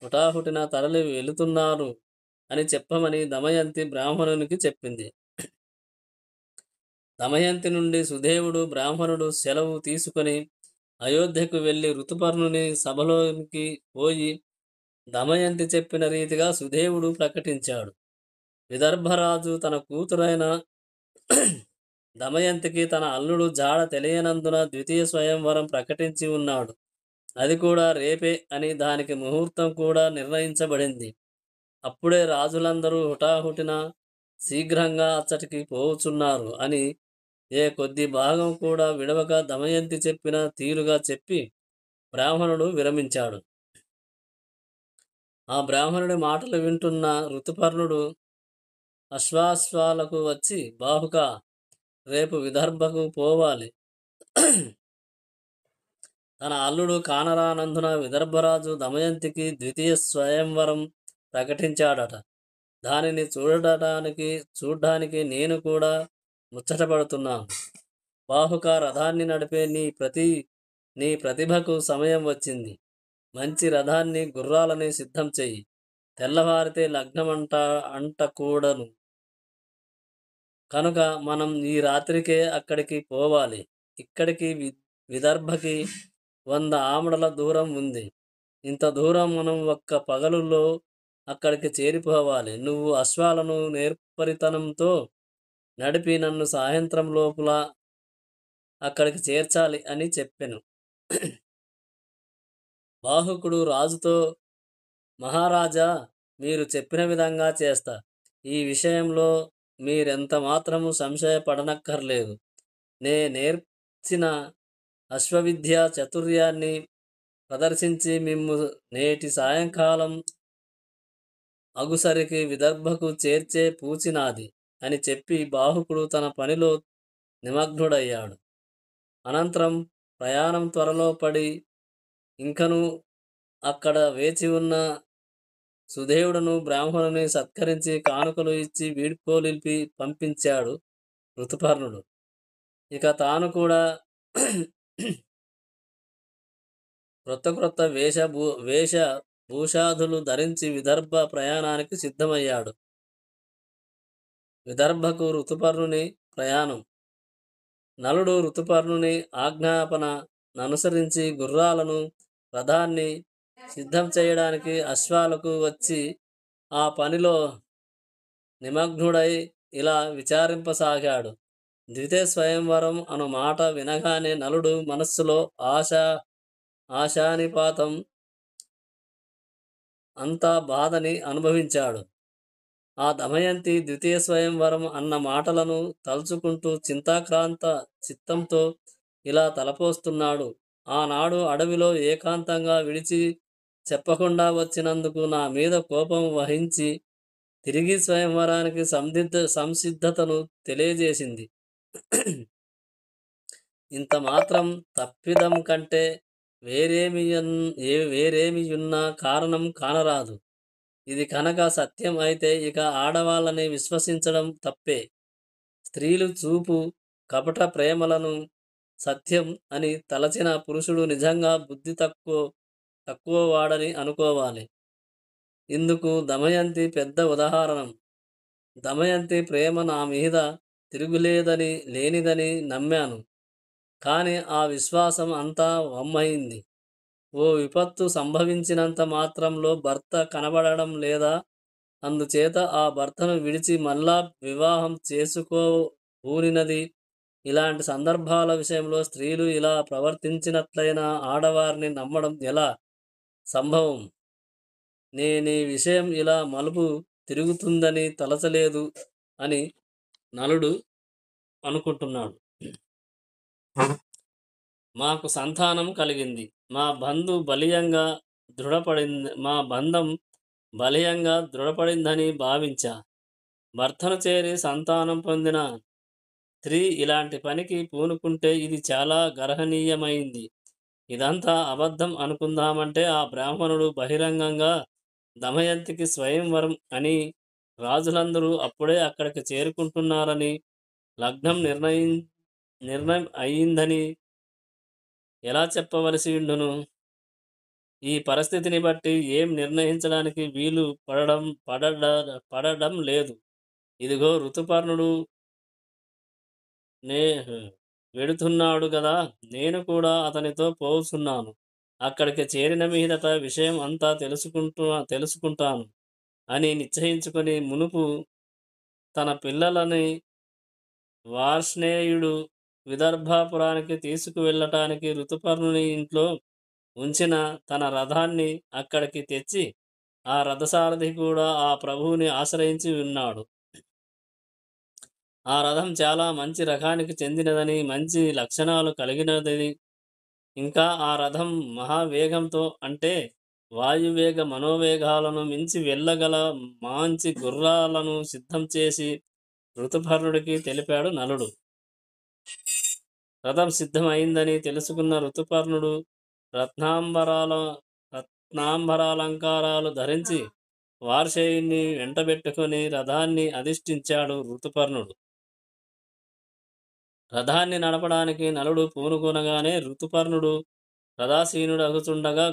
హుటాహుటిన తరలి వెళుతున్నారు అని చెప్పమని దమయంతి బ్రాహ్మణునికి చెప్పింది. దమయంతి నుండి సుదేవుడు బ్రాహ్మణుడు సెలవు తీసుకొని అయోధ్యకు వెళ్ళి ఋతుపర్ణుని సభలోనికి పోయి దమయంతి చెప్పిన రీతిగా సుదేవుడు ప్రకటించాడు. విదర్భరాజు తన కూతురైన దమయంతికి తన అల్లుడు జాడ తెలియనందున ద్వితీయ స్వయంవరం ప్రకటించి ఉన్నాడు. అది కూడా రేపే అని దానికి ముహూర్తం కూడా నిర్ణయించబడింది. అప్పుడే రాజులందరూ హుటాహుటిన శీఘ్రంగా అచ్చటికి పోవుచున్నారు అని ఏ కొద్ది భాగం కూడా విడవక దమయంతి చెప్పిన తీరుగా చెప్పి బ్రాహ్మణుడు విరమించాడు. ఆ బ్రాహ్మణుడి మాటలు వింటున్న ఋతుపర్ణుడు అశ్వాశ్వాలకు వచ్చి, బాహుక, రేపు విదర్భకు పోవాలి. తన అల్లుడు కానరానందున విదర్భరాజు దమయంతికి ద్వితీయ స్వయంవరం ప్రకటించాడట. దానిని చూడ్డానికి నేను కూడా ముచ్చటపడుతున్నాను. బాహుక, రథాన్ని నడిపే నీ ప్రతిభకు సమయం వచ్చింది. మంచి రథాన్ని గుర్రాలని సిద్ధం చెయ్యి. తెల్లవారితే అంటకూడను కనుక మనం ఈ రాత్రికే అక్కడికి పోవాలి. ఇక్కడికి విదర్భకి 100 ఆమడల దూరం ఉంది. ఇంత దూరం మనం ఒక్క పగలులో అక్కడికి చేరిపోవాలి. నువ్వు అశ్వాలను నేర్పరితనంతో నడిపి నన్ను సాయంత్రం లోపల అక్కడికి చేర్చాలి అని చెప్పెను. బాహుకుడు రాజుతో, మహారాజా, మీరు చెప్పిన విధంగా చేస్తా. ఈ విషయంలో మీరెంత మాత్రము సంశయపడనక్కర్లేదు. నేర్చిన అశ్వవిద్య చతుర్యాన్ని ప్రదర్శించి మిమ్ము నేటి సాయంకాలం అగుసరికి విదర్భకు చేర్చే పూచినాది అని చెప్పి బాహుకుడు తన పనిలో నిమగ్నుడయ్యాడు. అనంతరం ప్రయాణం త్వరలో పడి ఇంకను అక్కడ వేచి ఉన్న సుదేవుడును బ్రాహ్మణుని సత్కరించి కానుకలు ఇచ్చి వీడ్కోలిపి పంపించాడు ఋతుపర్ణుడు. ఇక తాను కూడా క్రొత్త వేషభూషాదులు ధరించి విదర్భ ప్రయాణానికి సిద్ధమయ్యాడు. విదర్భకు ఋతుపర్ణుని ప్రయాణం. నలుడు ఋతుపర్ణుని ఆజ్ఞాపన అనుసరించి గుర్రాలను, రథాన్ని సిద్ధం చేయడానికి అశ్వాలకు వచ్చి ఆ పనిలో నిమగ్నుడై ఇలా విచారింపసాగాడు. ద్వితీయ స్వయంవరం అను మాట వినగానే నలుడు మనస్సులో ఆశానిపాతం అంతా బాధని అనుభవించాడు. ఆ దమయంతి ద్వితీయ స్వయంవరం అన్న మాటలను తలుచుకుంటూ చింతాక్రాంత చిత్తంతో ఇలా తలపోస్తున్నాడు. ఆనాడు అడవిలో ఏకాంతంగా విడిచి చెప్పకుండా వచ్చినందుకు నా మీద కోపం వహించి తిరిగి స్వయంవరానికి సంసిద్ధతను తెలియజేసింది. ఇంత మాత్రం తప్పిదం కంటే వేరేమియున్న కారణం కానరాదు. ఇది కనుక సత్యం అయితే ఇక ఆడవాళ్ళని విశ్వసించడం తప్పే. స్త్రీలు చూపు కపట ప్రేమలను సత్యం అని తలచిన పురుషుడు నిజంగా బుద్ధి తక్కువ వాడని అనుకోవాలి. ఇందుకు దమయంతి పెద్ద ఉదాహరణం. దమయంతి ప్రేమ నా మీద లేనిదని నమ్మాను. కానీ ఆ విశ్వాసం అంతా వమ్మయింది. ఓ విపత్తు సంభవించినంత మాత్రంలో భర్త కనబడడం లేదా అందుచేత ఆ భర్తను విడిచి మళ్ళా వివాహం పూనినది. ఇలాంటి సందర్భాల విషయంలో స్త్రీలు ఇలా ప్రవర్తించినట్లయినా ఆడవారిని నమ్మడం ఎలా సంభవం? నేనీ విషయం ఇలా మలుపు తిరుగుతుందని తలచలేదు అని నలుడు అనుకుంటున్నాడు. మాకు సంతానం కలిగింది. మా బంధం బలీయంగా దృఢపడిందని భావించా. భర్తను చేరి సంతానం పొందిన స్త్రీ ఇలాంటి పనికి పూనుకుంటే ఇది చాలా గర్హనీయమైంది. ఇదంతా అబద్ధం అనుకుందామంటే ఆ బ్రాహ్మణుడు బహిరంగంగా దమయంతికి స్వయంవరం అని, రాజులందరూ అప్పుడే అక్కడికి చేరుకుంటున్నారని, లగ్నం నిర్ణయం అయిందని ఎలా చెప్పవలసి ఉండును? ఈ పరిస్థితిని బట్టి ఏం నిర్ణయించడానికి వీలు పడడం లేదు. ఇదిగో ఋతుపర్ణుడు నే వెడుతున్నాడు గదా, నేను కూడా అతనితో పోవుచున్నాను. అక్కడికి చేరిన మీదట విషయం అంతా తెలుసుకుంటాను అని నిశ్చయించుకొని మునుపు తన పిల్లలని వార్ష్ణేయుడు విదర్భాపురానికి తీసుకువెళ్ళటానికి ఋతుపర్ణుని ఇంట్లో ఉంచిన తన రథాన్ని అక్కడికి తెచ్చి, ఆ రథసారథి కూడా ఆ ప్రభువుని ఆశ్రయించి ఉన్నాడు. ఆ రథం చాలా మంచి రకానికి చెందినదని, మంచి లక్షణాలు కలిగినదని, ఇంకా ఆ రథం మహావేగంతో అంటే వాయువేగ మనోవేగాలను మించి వెళ్ళగల మంచి గుర్రాలను సిద్ధం చేసి ఋతుపర్ణుడికి తెలిపాడు నలుడు. రథం సిద్ధమైందని తెలుసుకున్న ఋతుపర్ణుడు రత్నాంబరాలంకారాలు ధరించి వార్షేయుణ్ణి వెంటబెట్టుకుని రథాన్ని అధిష్ఠించాడు. రథాన్ని నడపడానికి నలుడు పూనుకొనగానే ఋతుపర్ణుడు రథాసీనుడగుచుండగా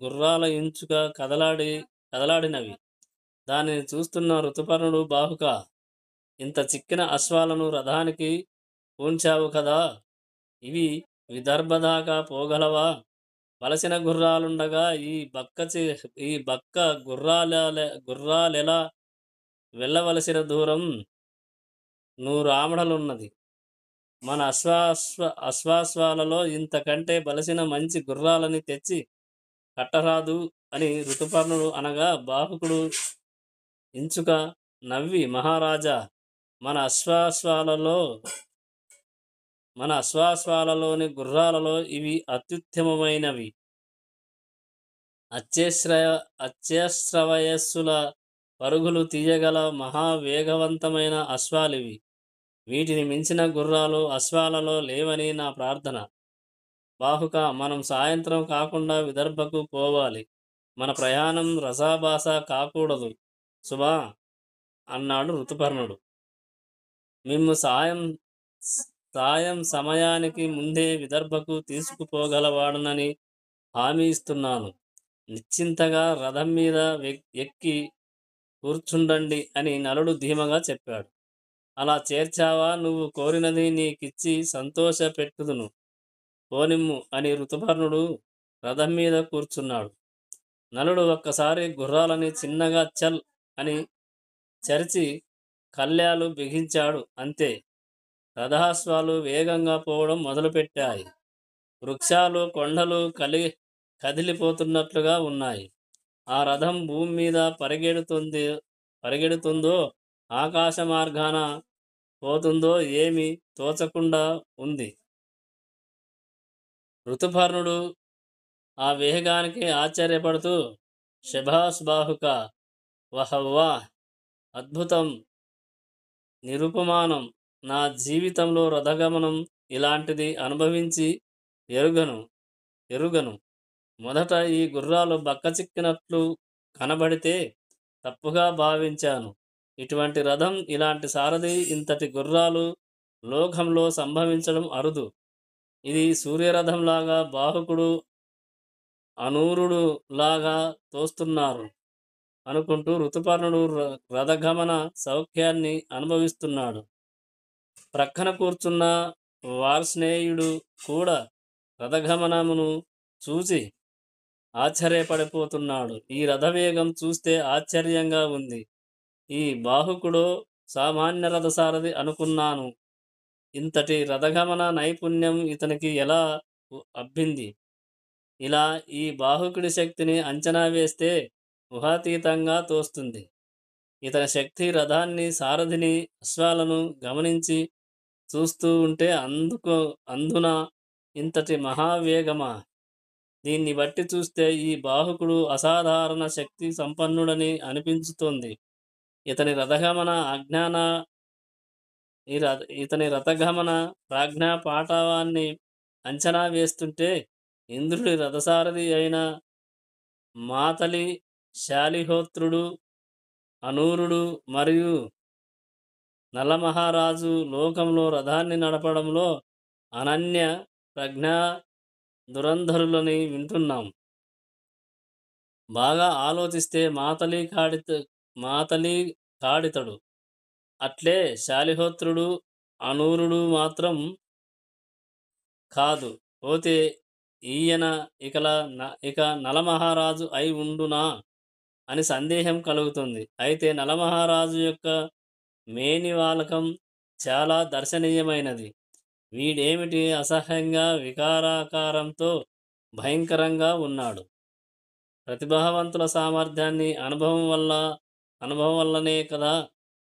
గుర్రాల ఇంచుక కదలాడినవి. దానిని చూస్తున్న ఋతుపర్ణుడు, బాహుక, ఇంత చిక్కిన అశ్వాలను రథానికి పూంచావు కదా, ఇవి విదర్భ దాకా పోగలవా? వలసిన గుర్రాలుండగా ఈ బక్క గుర్రాలెలా వెళ్ళవలసిన దూరం 100 ఆమడలున్నది. మన అశ్వాలలో ఇంతకంటే బలసిన మంచి గుర్రాలని తెచ్చి కట్టరాదు అని ఋతుపర్ణుడు అనగా, బాహుకుడు ఇంచుక నవ్వి, మహారాజా, మన అశ్వాస్వాలలోని గుర్రాలలో ఇవి అత్యుత్తమమైనవి. అత్యశ్రవయస్సుల పరుగులు తీయగల మహావేగవంతమైన అశ్వాలివి. వీటిని మించిన గుర్రాలు అశ్వాలలో లేవని నా ప్రార్థన. బాహుక, మనం సాయంత్రం కాకుండా విదర్భకు పోవాలి. మన ప్రయాణం రసాభాస కాకూడదు సుమా అన్నాడు ఋతుపర్ణుడు. మిమ్ము సాయం సమయానికి ముందే విదర్భకు తీసుకుపోగలవాడనని హామీ ఇస్తున్నాను. నిశ్చింతగా రథం మీద ఎక్కి కూర్చుండండి అని నలుడు ధీమగా చెప్పాడు. అలా చేర్చావా, నువ్వు కోరినది నీకిచ్చి సంతోష పెట్టుదును, పోనిమ్ము అని ఋతుపర్ణుడు రథం మీద కూర్చున్నాడు. నలుడు ఒక్కసారి గుర్రాలని చిన్నగా చల్ అని చరిచి కళ్యాలు బిగించాడు. అంతే, రథాశ్వాలు వేగంగా పోవడం మొదలుపెట్టాయి. వృక్షాలు కొండలు కదిలిపోతున్నట్లుగా ఉన్నాయి. ఆ రథం భూమి మీద పరిగెడుతుందో ఆకాశ మార్గాన పోతుందో ఏమీ తోచకుండా ఉంది. ఋతుపర్ణుడు ఆ వేగానికి ఆశ్చర్యపడుతూ, శభాస్ బాహుక, వహవ్వా, అద్భుతం, నిరుపమానం, నా జీవితంలో రథగమనం ఇలాంటిది అనుభవించి ఎరుగను. మొదట ఈ గుర్రాలు బక్కచిక్కినట్లు కనబడితే తప్పుగా భావించాను. ఇటువంటి రథం, ఇలాంటి సారథి, ఇంతటి గుర్రాలు లోకంలో సంభవించడం అరుదు. ఇది సూర్యరథంలాగా, బాహుకుడు అనూరుడు లాగా తోస్తున్నారు అనుకుంటూ ఋతుపర్ణుడు రథగమన సౌఖ్యాన్ని అనుభవిస్తున్నాడు. ప్రక్కన కూర్చున్న వార్ష్ణేయుడు కూడా రథగమనమును చూసి ఆశ్చర్యపడిపోతున్నాడు. ఈ రథవేగం చూస్తే ఆశ్చర్యంగా ఉంది. ఈ బాహుకుడో సామాన్య రథసారథి అనుకున్నాను. ఇంతటి రథగమన నైపుణ్యం ఇతనికి ఎలా అబ్బింది? ఇలా ఈ బాహుకుడి శక్తిని అంచనా వేస్తే ఊహాతీతంగా తోస్తుంది. ఇతని శక్తి రథాన్ని, సారథిని, అశ్వాలను గమనించి చూస్తూ ఉంటే అందున ఇంతటి మహావేగమా? దీన్ని బట్టి చూస్తే ఈ బాహుకుడు అసాధారణ శక్తి సంపన్నుడని అనిపించుతోంది. ఇతని రథగమన అజ్ఞాన ఇతని రథగమన ప్రాజ్ఞా పాటవాన్ని అంచనా వేస్తుంటే ఇంద్రుడి రథసారథి అయిన మాతలి, శాలిహోత్రుడు, అనూరుడు మరియు నలమహారాజు లోకంలో రథాన్ని నడపడంలో అనన్య ప్రజ్ఞా దురంధరులని వింటున్నాం. బాగా ఆలోచిస్తే మాతలి కాడితడు. అట్లే శాలిహోత్రుడు, అనూరుడు మాత్రం కాదు. పోతే ఈయన ఇక నలమహారాజు అయి ఉండునా అని సందేహం కలుగుతుంది. అయితే నలమహారాజు యొక్క మేనివాలకం చాలా దర్శనీయమైనది. వీడేమిటి అసహ్యంగా వికారాకారంతో భయంకరంగా ఉన్నాడు. ప్రతిభావంతుల సామర్థ్యాన్ని అనుభవం వల్లనే కదా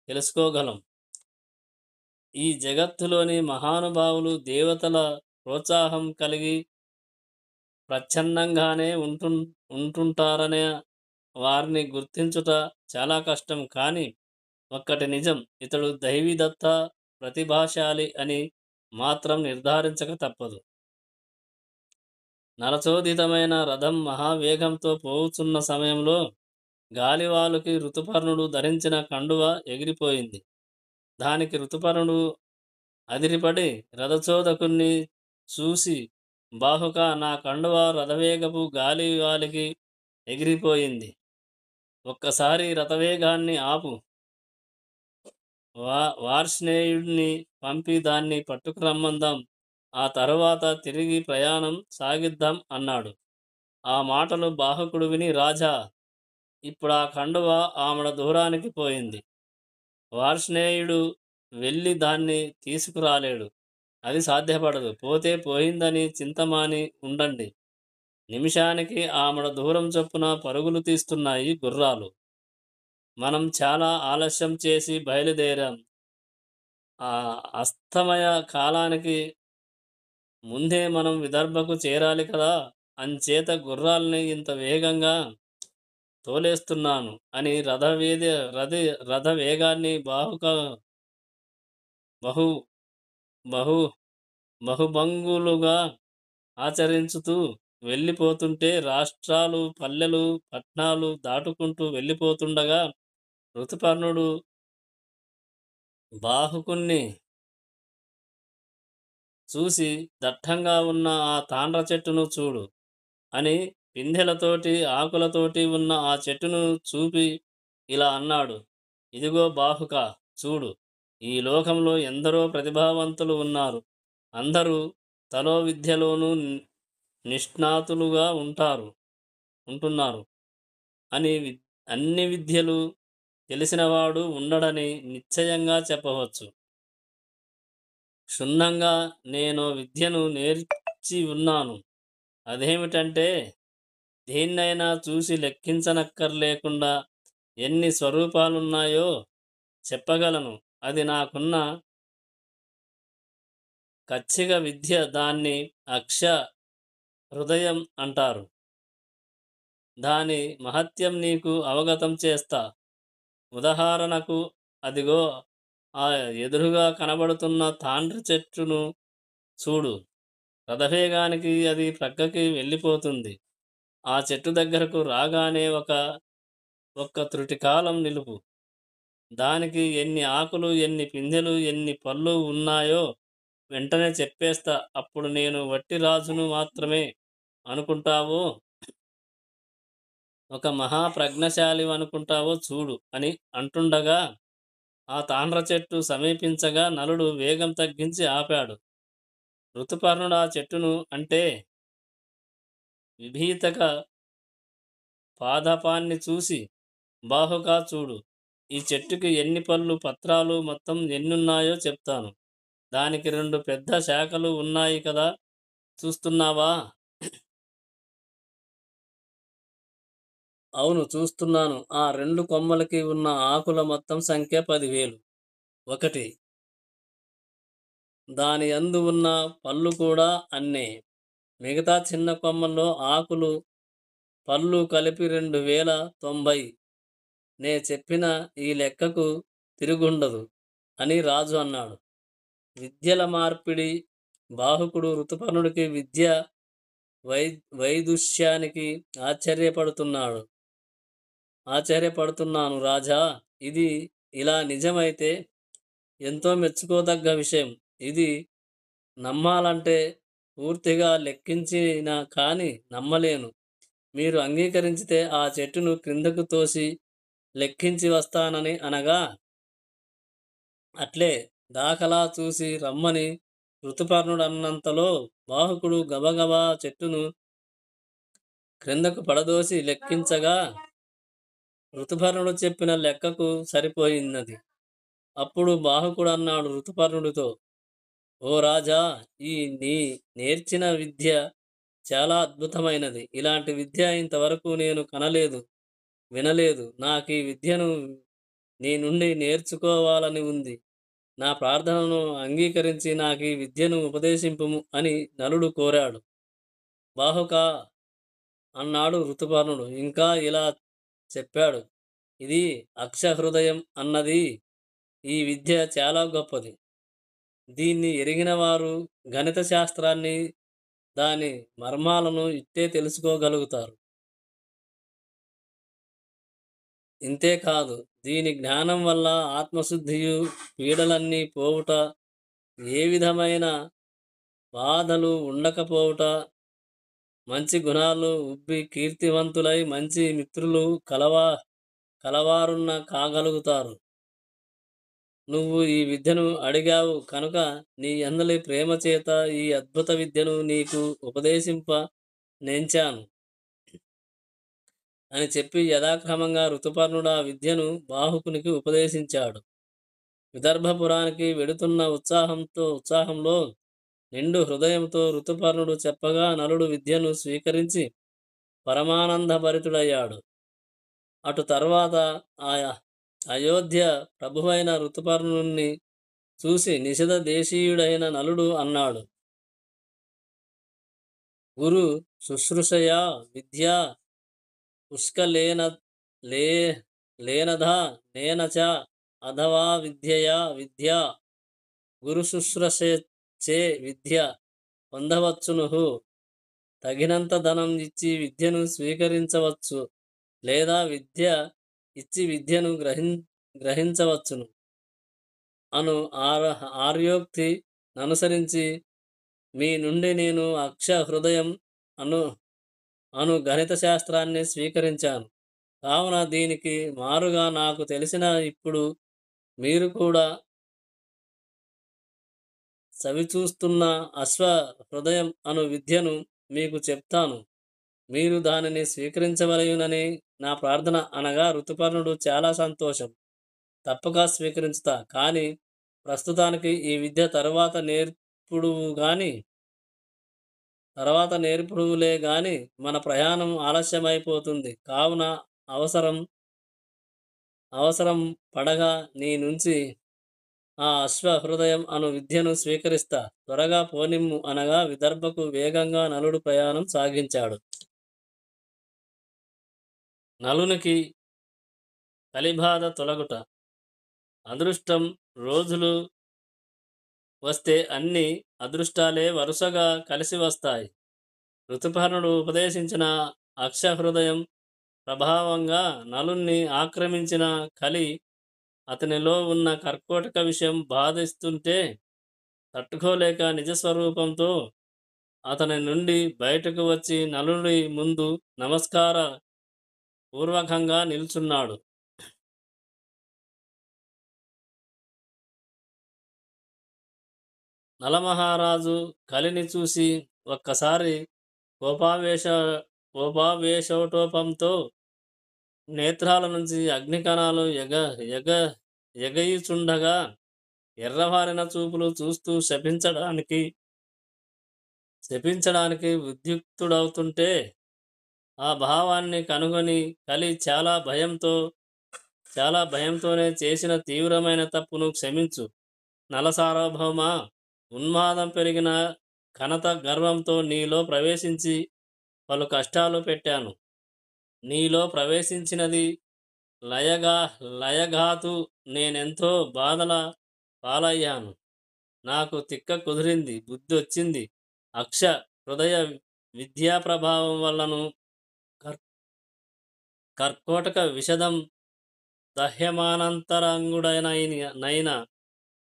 తెలుసుకోగలం. ఈ జగత్తులోని మహానుభావులు దేవతల ప్రోత్సాహం కలిగి ప్రచ్ఛన్నంగానే ఉంటుంటారనే వారిని గుర్తించుట చాలా కష్టం. కానీ ఒక్కటి నిజం, ఇతడు దైవీదత్త ప్రతిభాశాలి అని మాత్రం నిర్ధారించక తప్పదు. నరచోదితమైన రథం మహావేగంతో పోవుచున్న సమయంలో గాలివాలుకి ఋతుపర్ణుడు ధరించిన కండువ ఎగిరిపోయింది. దానికి ఋతుపర్ణుడు అదిరిపడి రథచోదకుణ్ణి చూసి, బాహుక, నా కండువ రథవేగపు గాలివాలికి ఎగిరిపోయింది. ఒక్కసారి రథవేగాన్ని ఆపు. వార్ష్ణేయుడిని పంపి దాన్ని పట్టుకురమ్మందాం. ఆ తరువాత తిరిగి ప్రయాణం సాగిద్దాం అన్నాడు. ఆ మాటలు బాహుకుడు విని, రాజా, ఇప్పుడు ఆ కండువ ఆమడ దూరానికి పోయింది. వార్ష్ణేయుడు వెళ్ళి దాన్ని తీసుకురాలేడు. అది సాధ్యపడదు. పోతే పోయిందని చింతమాని ఉండండి. నిమిషానికి ఆమడ దూరం చొప్పున పరుగులు తీస్తున్నాయి గుర్రాలు. మనం చాలా ఆలస్యం చేసి బయలుదేరాం. ఆ అస్తమయ కాలానికి ముందే మనం విదర్భకు చేరాలి కదా, అంచేత గుర్రాల్ని ఇంత వేగంగా తోలేస్తున్నాను అని రథ వేగాన్ని బహు బహు బహుభంగులుగా ఆచరించుతూ వెళ్ళిపోతుంటే, రాష్ట్రాలు, పల్లెలు, పట్నాలు దాటుకుంటూ వెళ్ళిపోతుండగా ఋతుపర్ణుడు బాహుకుణ్ణి చూసి, దట్టంగా ఉన్న ఆ తాండ్ర చెట్టును చూడు అని పిందెలతోటి ఆకులతోటి ఉన్న ఆ చెట్టును చూపి ఇలా అన్నాడు. ఇదిగో బాహుక, చూడు, ఈ లోకంలో ఎందరో ప్రతిభావంతులు ఉన్నారు. అందరూ తలో విద్యలోనూ నిష్ణాతులుగా ఉంటున్నారు అని అన్ని విద్యలు తెలిసినవాడు ఉండడని నిశ్చయంగా చెప్పవచ్చు. క్షుణ్ణంగా నేను విద్యను నేర్చి ఉన్నాను. అదేమిటంటే, దేన్నైనా చూసి లెక్కించనక్కర్లేకుండా ఎన్ని స్వరూపాలున్నాయో చెప్పగలను. అది నాకున్న కచ్చిగ విద్య. దాన్ని అక్ష హృదయం అంటారు. దాని మహత్యం నీకు అవగతం చేస్తా. ఉదాహరణకు, అదిగో ఆ ఎదురుగా కనబడుతున్న తాండ్రి చెట్టును చూడు. రథవేగానికి అది ప్రక్కకి వెళ్ళిపోతుంది. ఆ చెట్టు దగ్గరకు రాగానే ఒక్క త్రుటికాలం నిలుపు. దానికి ఎన్ని ఆకులు, ఎన్ని పిందెలు, ఎన్ని పళ్ళు ఉన్నాయో వెంటనే చెప్పేస్తా. అప్పుడు నేను వట్టి రాజును మాత్రమే అనుకుంటావో, ఒక మహాప్రజ్ఞశాలి అనుకుంటావో చూడు అని అంటుండగా ఆ తాండ్ర చెట్టు సమీపించగా నలుడు వేగం తగ్గించి ఆపాడు. ఋతుపర్ణుడు ఆ చెట్టును అంటే విభీతక పాదపాన్ని చూసి బాహుకా చూడు. ఈ చెట్టుకి ఎన్ని పళ్ళు, పత్రాలు మొత్తం ఎన్నున్నాయో చెప్తాను. దానికి 2 పెద్ద శాఖలు ఉన్నాయి కదా! చూస్తున్నావా? అవును, చూస్తున్నాను. ఆ 2 కొమ్మలకి ఉన్న ఆకుల మొత్తం సంఖ్య 10,000. ఒకటి. దాని యందు ఉన్న పళ్ళు కూడా అన్నే. మిగతా చిన్న కొమ్మల్లో ఆకులు, పళ్ళు కలిపి 2090. నే చెప్పిన ఈ లెక్కకు తిరుగుండదు అని రాజు అన్నాడు. విద్యల మార్పిడి. బాహుకుడు ఋతుపర్ణుడికి విద్య వై వైదుష్యానికి ఆశ్చర్యపడుతున్నాడు. ఆశ్చర్యపడుతున్నాను రాజా. ఇది ఇలా నిజమైతే ఎంతో మెచ్చుకోదగ్గ విషయం. ఇది నమ్మాలంటే పూర్తిగా లెక్కించినా కానీ నమ్మలేను. మీరు అంగీకరించితే ఆ చెట్టును క్రిందకు తోసి లెక్కించి వస్తానని అనగా, అట్లే దాఖలా చూసి రమ్మని ఋతుపర్ణుడన్నంతలో బాహుకుడు గబగబా చెట్టును క్రిందకు పడదోసి లెక్కించగా ఋతుపర్ణుడు చెప్పిన లెక్కకు సరిపోయినది. అప్పుడు బాహుకుడు అన్నాడు ఋతుపర్ణుడితో, ఓ రాజా, ఈ నీ నేర్చిన విద్య చాలా అద్భుతమైనది. ఇలాంటి విద్య ఇంతవరకు నేను కనలేదు, వినలేదు. నాకీ విద్యను నీ నుండి నేర్చుకోవాలని ఉంది. నా ప్రార్థనను అంగీకరించి నాకీ విద్యను ఉపదేశింపుము అని నలుడు కోరాడు. బాహుకా అన్నాడు ఋతుపర్ణుడు. ఇంకా ఇలా చెప్పాడు, ఇది అక్షహృదయం అన్నది ఈ విద్య చాలా గొప్పది. దీన్ని ఎరిగిన వారు గణిత శాస్త్రాన్ని, దాని మర్మాలను ఇట్టే తెలుసుకోగలుగుతారు. ఇంతేకాదు, దీని జ్ఞానం వల్ల ఆత్మశుద్ధియు, పీడలన్నీ పోవుట, ఏ విధమైన బాధలు ఉండకపోవుట, మంచి గుణాలు ఉబ్బి కీర్తివంతులై మంచి మిత్రులు కలవారున్న కాగలుగుతారు. నువ్వు ఈ విద్యను అడిగావు కనుక నీ యందలి ప్రేమ చేత ఈ అద్భుత విద్యను నీకు ఉపదేశింప నేంచాను అని చెప్పి యథాక్రమంగా ఋతుపర్ణుడు ఆ విద్యను బాహుకునికి ఉపదేశించాడు. విదర్భపురానికి వెడుతున్న ఉత్సాహంలో నిండు హృదయంతో ఋతుపర్ణుడు చెప్పగా నలుడు విద్యను స్వీకరించి పరమానందభరితుడయ్యాడు. అటు తర్వాత ఆ అయోధ్య ప్రభువైన ఋతుపర్ణుణ్ణి చూసి నిషధ దేశీయుడైన నలుడు అన్నాడు, గురు శుశ్రూషయా విద్యా పుష్కలేన లే లేనధా నేనచ అథవా విద్యయా విద్యా గురు శుశ్రూషచే విద్య పొందవచ్చును. తగినంత ధనం ఇచ్చి విద్యను స్వీకరించవచ్చు, లేదా విద్య ఇచ్చి విద్యను గ్రహించవచ్చును అను ఆర్యోక్తి ననుసరించి మీ నుండి నేను అక్ష హృదయం అను అను గణిత శాస్త్రాన్ని స్వీకరించాను. కావున దీనికి మారుగా నాకు తెలిసిన ఇప్పుడు మీరు కూడా సవిచూస్తున్న అశ్వ హృదయం అను విద్యను మీకు చెప్తాను. మీరు దానిని స్వీకరించవలయునని నా ప్రార్థన అనగా ఋతుపర్ణుడు చాలా సంతోషం, తప్పక స్వీకరించుతా. కానీ ప్రస్తుతానికి ఈ విద్య తర్వాత నేర్పుడులే గాని మన ప్రయాణం ఆలస్యమైపోతుంది. కావున అవసరం పడగా నీ నుంచి ఆ అశ్వ హృదయం అను విద్యను స్వీకరిస్తా. త్వరగా పోనిమ్ము అనగా విదర్భకు వేగంగా నలుడు ప్రయాణం సాగించాడు. నలునికి కలిబాధ తొలగుట. అదృష్టం రోజులు వస్తే అన్ని అదృష్టాలే వరుసగా కలిసి వస్తాయి. ఋతుపర్ణుడు ఉపదేశించిన అక్షహృదయం ప్రభావంగా నలుణ్ణి ఆక్రమించిన కలి అతనిలో ఉన్న కర్కోటక విషయం బాధిస్తుంటే తట్టుకోలేక నిజస్వరూపంతో అతని నుండి బయటకు వచ్చి నలుడి ముందు నమస్కార పూర్వకంగా నిల్చున్నాడు. నలమహారాజు కలిని చూసి ఒక్కసారి కోపావేశోటోపంతో నేత్రాల నుంచి అగ్నికణాలు ఎగ ఎగయుచుండగా ఎర్రబారిన చూపులు చూస్తూ శపించడానికి ఉద్యుక్తుడవుతుంటే ఆ భావాన్ని కనుగొని కలి చాలా భయంతోనే చేసిన తీవ్రమైన తప్పును క్షమించు నలసార్వభౌమ. ఉన్మాదం పెరిగిన ఘనత గర్వంతో నీలో ప్రవేశించి పలు కష్టాలు పెట్టాను. నీలో ప్రవేశించినది లయగా లయఘాతు. నేనెంతో బాధల పాలయ్యాను. నాకు తిక్క కుదిరింది, బుద్ధొచ్చింది. అక్ష హృదయ విద్యా ప్రభావం వల్లను కర్ కర్కోటక విషదం దహ్యమానంతరంగుడనైన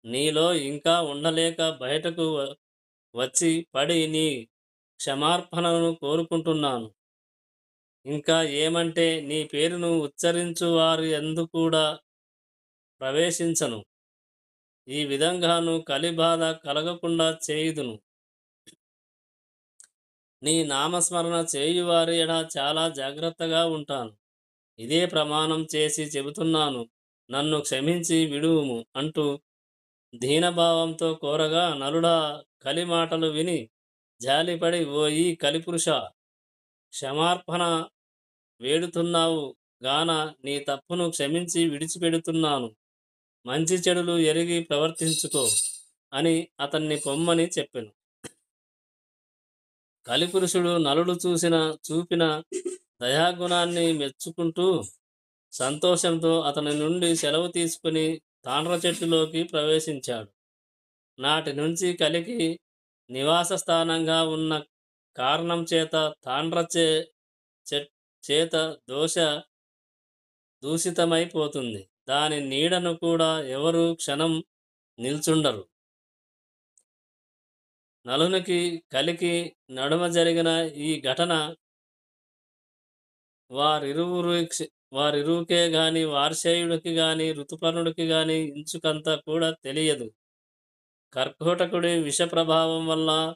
నీలో ఇంకా ఉండలేక బయటకు వచ్చి పడి నీ క్షమార్పణను కోరుకుంటున్నాను. ఇంకా ఏమంటే నీ పేరును ఉచ్చరించు వారి యందు కూడా ప్రవేశించను. ఈ విధంగాను కలిబాధ కలగకుండా చేయుదును. నీ నామస్మరణ చేయువారి ఎడ చాలా జాగ్రత్తగా ఉంటాను. ఇదే ప్రమాణం చేసి చెబుతున్నాను. నన్ను క్షమించి విడువుము అంటూ దీనభావంతో కోరగా నలుడా కలి మాటలు విని జాలిపడి, ఓ ఈ కలిపురుష, క్షమార్పణ వేడుతున్నావు గాన నీ తప్పును క్షమించి విడిచిపెడుతున్నాను. మంచి చెడులు ఎరిగి ప్రవర్తించుకో అని అతన్ని పొమ్మని చెప్పెను. కలిపురుషుడు నలుడు చూపిన దయాగుణాన్ని మెచ్చుకుంటూ సంతోషంతో అతని నుండి సెలవు తీసుకుని తాండ్ర చెట్టులోకి ప్రవేశించాడు. నాటి నుంచి కలికి నివాస స్థానంగా ఉన్న కారణం చేత తాండ్ర చేత దూషితమైపోతుంది. దాని నీడను కూడా ఎవరు క్షణం నిల్చుండరు. నలునికి కలికి నడుమ జరిగిన ఈ ఘటన వారిరువుకే గాని, వార్షేయుడికి గాని, ఋతుపర్ణుడికి గాని ఇంచుకంత కూడా తెలియదు. కర్కోటకుడి విష ప్రభావం వల్ల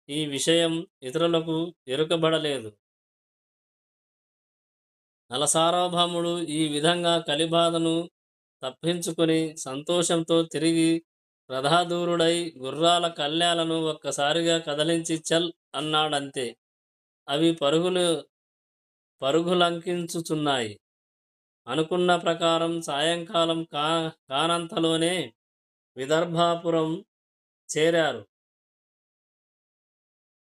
ఈ విషయం ఇతరులకు ఎరుకబడలేదు. నలసార్వభౌముడు ఈ విధంగా కలిబాధను తప్పించుకుని సంతోషంతో తిరిగి రథాదూరుడై గుర్రాల కళ్యాలను ఒక్కసారిగా కదలించి చల్ అన్నాడంతే. అవి పరుగులంకించుచున్నాయి. అనుకున్న ప్రకారం సాయంకాలం కానంతలోనే విదర్భాపురం చేరారు.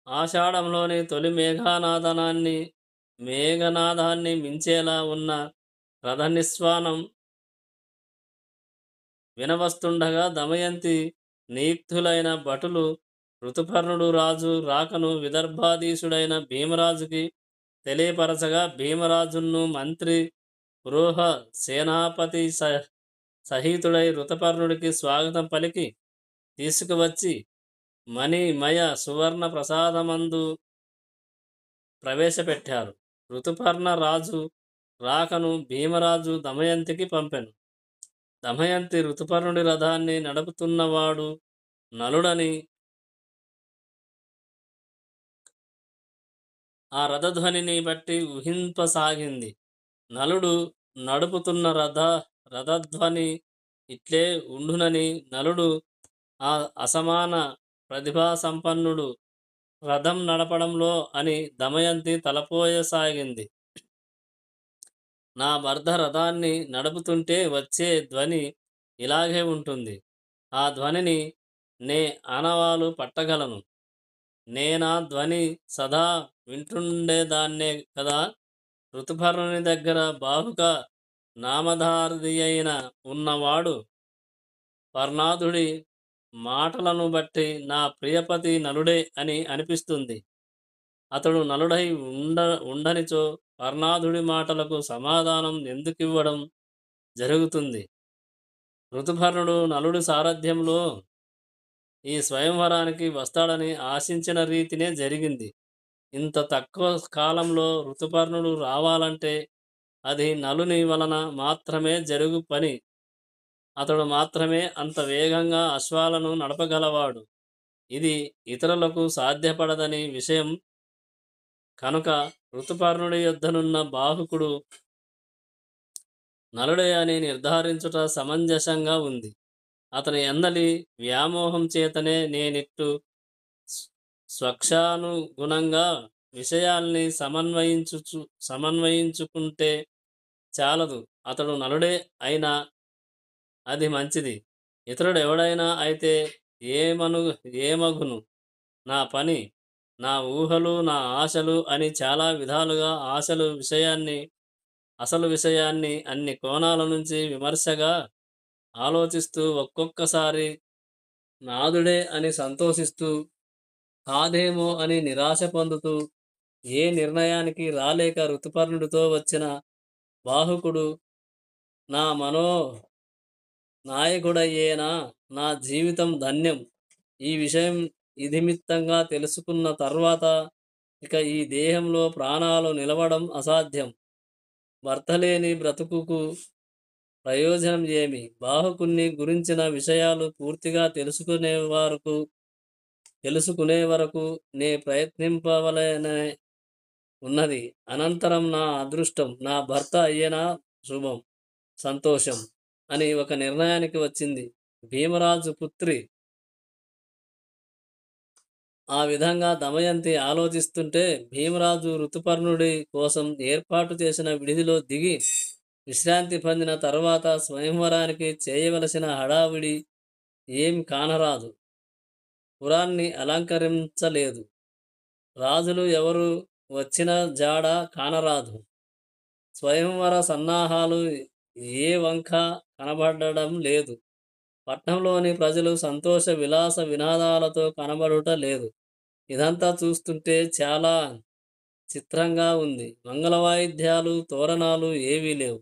ఆషాఢంలోని తొలి మేఘనాదాన్ని మించేలా ఉన్న రథనిస్వానం వినవస్తుండగా దమయంతి నియుక్తులైన భటులు ఋతుపర్ణుడు రాజు రాకను విదర్భాధీశుడైన భీమరాజుకి తెలియపరచగా భీమరాజును మంత్రి పురోహ సేనాపతి సహితుడై ఋతుపర్ణుడికి స్వాగతం పలికి తీసుకువచ్చి మణిమయ సువర్ణ ప్రసాదమందు ప్రవేశపెట్టారు. ఋతుపర్ణ రాజు రాకను భీమరాజు దమయంతికి పంపెను. దమయంతి ఋతుపర్ణుడి రథాన్ని నడుపుతున్నవాడు నలుడని ఆ రథధ్వనిని బట్టి ఊహింపసాగింది. నలుడు నడుపుతున్న రథధ్వని ఇట్లే ఉండునని, నలుడు ఆ అసమాన ప్రతిభా సంపన్నుడు రథం నడపడంలో అని దమయంతి తలపోయసాగింది. నా భర్త రథాన్ని నడుపుతుంటే వచ్చే ధ్వని ఇలాగే ఉంటుంది. ఆ ధ్వనిని నే ఆనవాలు పట్టగలను. నేనా ధ్వని సదా వింటుండేదాన్నే కదా. ఋతుపర్ణుని దగ్గర బాహుక నామధారి అయిన ఉన్నవాడు పర్ణాదుడి మాటలను బట్టి నా ప్రియపతి నలుడే అని అనిపిస్తుంది. అతడు నలుడై ఉండనిచో పర్ణాదుడి మాటలకు సమాధానం ఎందుకివ్వడం జరుగుతుంది? ఋతుపర్ణుడు నలుడి సారథ్యంలో ఈ స్వయంవరానికి వస్తాడని ఆశించిన రీతినే జరిగింది. ఇంత తక్కువ కాలంలో ఋతుపర్ణుడు రావాలంటే అది నలుని వలన మాత్రమే జరుగు పని. అతడు మాత్రమే అంత వేగంగా అశ్వాలను నడపగలవాడు. ఇది ఇతరులకు సాధ్యపడదని విషయం కనుక ఋతుపర్ణుడి యొద్దనున్న బాహుకుడు నలుడే అని నిర్ధారించుట సమంజసంగా ఉంది. అతని యందలి వ్యామోహం చేతనే నేనిట్టు స్ స్వచ్ఛానుగుణంగా విషయాల్ని సమన్వయించుకుంటే చాలదు. అతడు నలుడే అయినా అది మంచిది. ఇతరుడెవడైనా అయితే ఏమను ఏమగును? నా పని, నా ఊహలు, నా ఆశలు అని చాలా విధాలుగా అసలు విషయాన్ని అన్ని కోణాల నుంచి విమర్శగా ఆలోచిస్తూ ఒక్కొక్కసారి నాథుడే అని సంతోషిస్తూ, కాదేమో అని నిరాశ పొందుతూ, ఏ నిర్ణయానికి రాలేక ఋతుపర్ణుడితో వచ్చిన బాహుకుడు నా నాయకుడయ్యేనా, నా జీవితం ధన్యం. ఈ విషయం ఇదిమిత్తంగా తెలుసుకున్న తర్వాత ఇక ఈ దేహంలో ప్రాణాలు నిలవడం అసాధ్యం. భర్తలేని బ్రతుకుకు ప్రయోజనం ఏమి? బాహుకుణ్ణి గురించిన విషయాలు పూర్తిగా తెలుసుకునే వరకు నే ప్రయత్నింపవలెనే ఉన్నది. అనంతరం నా అదృష్టం నా భర్త అయ్యేనా శుభం, సంతోషం అని ఒక నిర్ణయానికి వచ్చింది. భీమరాజు పుత్రి ఆ విధంగా దమయంతి ఆలోచిస్తుంటే భీమరాజు ఋతుపర్ణుడి కోసం ఏర్పాటు చేసిన విడిదిలో దిగి విశ్రాంతి పొందిన తర్వాత స్వయంవరానికి చేయవలసిన హడావిడి ఏం కానరాదు. పురాన్ని అలంకరించలేదు. రాజులు ఎవరు వచ్చిన జాడ కానరాదు. స్వయంవర సన్నాహాలు ఏ వంక కనబడడం లేదు. పట్నంలోని ప్రజలు సంతోష విలాస వినాదాలతో కనబడుట లేదు. ఇదంతా చూస్తుంటే చాలా చిత్రంగా ఉంది. మంగళవాయిద్యాలు, తోరణాలు ఏవీ లేవు.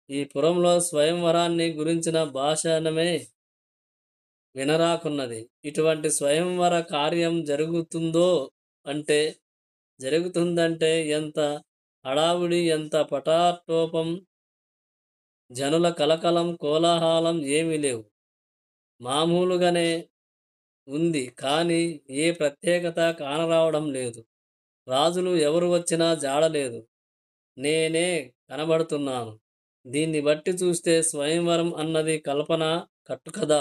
ఈ పురంలో స్వయంవరాన్ని గురించిన భాషణమే వినరాకున్నది. ఇటువంటి స్వయంవర కార్యం జరుగుతుందంటే ఎంత హడావుడి, ఎంత పటాటోపం, జనుల కలకలం, కోలాహలం ఏమీ లేవు. మామూలుగానే ఉంది. కానీ ఏ ప్రత్యేకత కానరావడం లేదు. రాజులు ఎవరు వచ్చినా జాడలేదు. నేనే కనబడుతున్నాను. దీన్ని బట్టి చూస్తే స్వయంవరం అన్నది కల్పన, కట్టుకథ.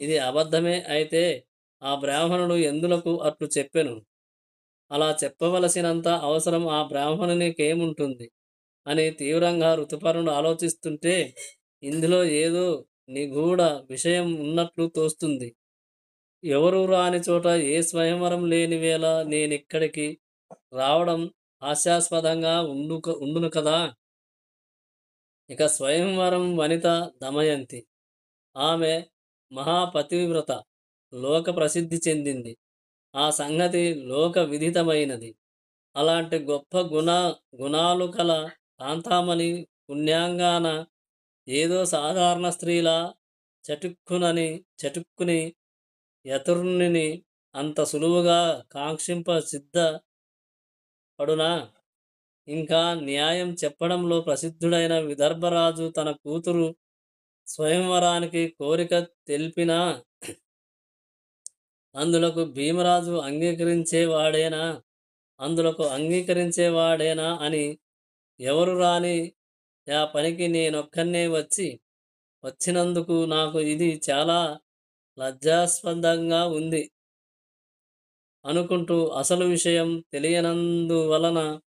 ఇది అబద్ధమే అయితే ఆ బ్రాహ్మణుడు ఎందులకు అట్లు చెప్పెను? అలా చెప్పవలసినంత అవసరం ఆ బ్రాహ్మణునికేముంటుంది అని తీవ్రంగా ఋతుపర్ణుడు ఆలోచిస్తుంటే ఇందులో ఏదో నిగూఢ విషయం ఉన్నట్లు తోస్తుంది. ఎవరూ రాని చోట ఏ స్వయంవరం లేని వేళ నేనిక్కడికి రావడం హాస్యాస్పదంగా ఉండును కదా. ఇక స్వయంవరం వనిత దమయంతి. ఆమె మహాపతివ్రత, లోక ప్రసిద్ధి చెందింది. ఆ సంగతి లోక విదితమైనది. అలాంటి గొప్ప గుణాలు కల కాంతామణి పుణ్యాంగాన ఏదో సాధారణ స్త్రీలా చటుక్కుని యతుర్ణిని అంత సులువుగా కాంక్షింప పడునా? ఇంకా న్యాయం చెప్పడంలో ప్రసిద్ధుడైన విదర్భరాజు తన కూతురు స్వయంవరానికి కోరిక తెలిపినా అందులకు భీమరాజు అంగీకరించేవాడేనా అని ఎవరు రాని ఆ పనికి నేనొక్కనే వచ్చినందుకు నాకు ఇది చాలా లజ్జాస్పదంగా ఉంది అనుకుంటూ అసలు విషయం తెలియనందువలన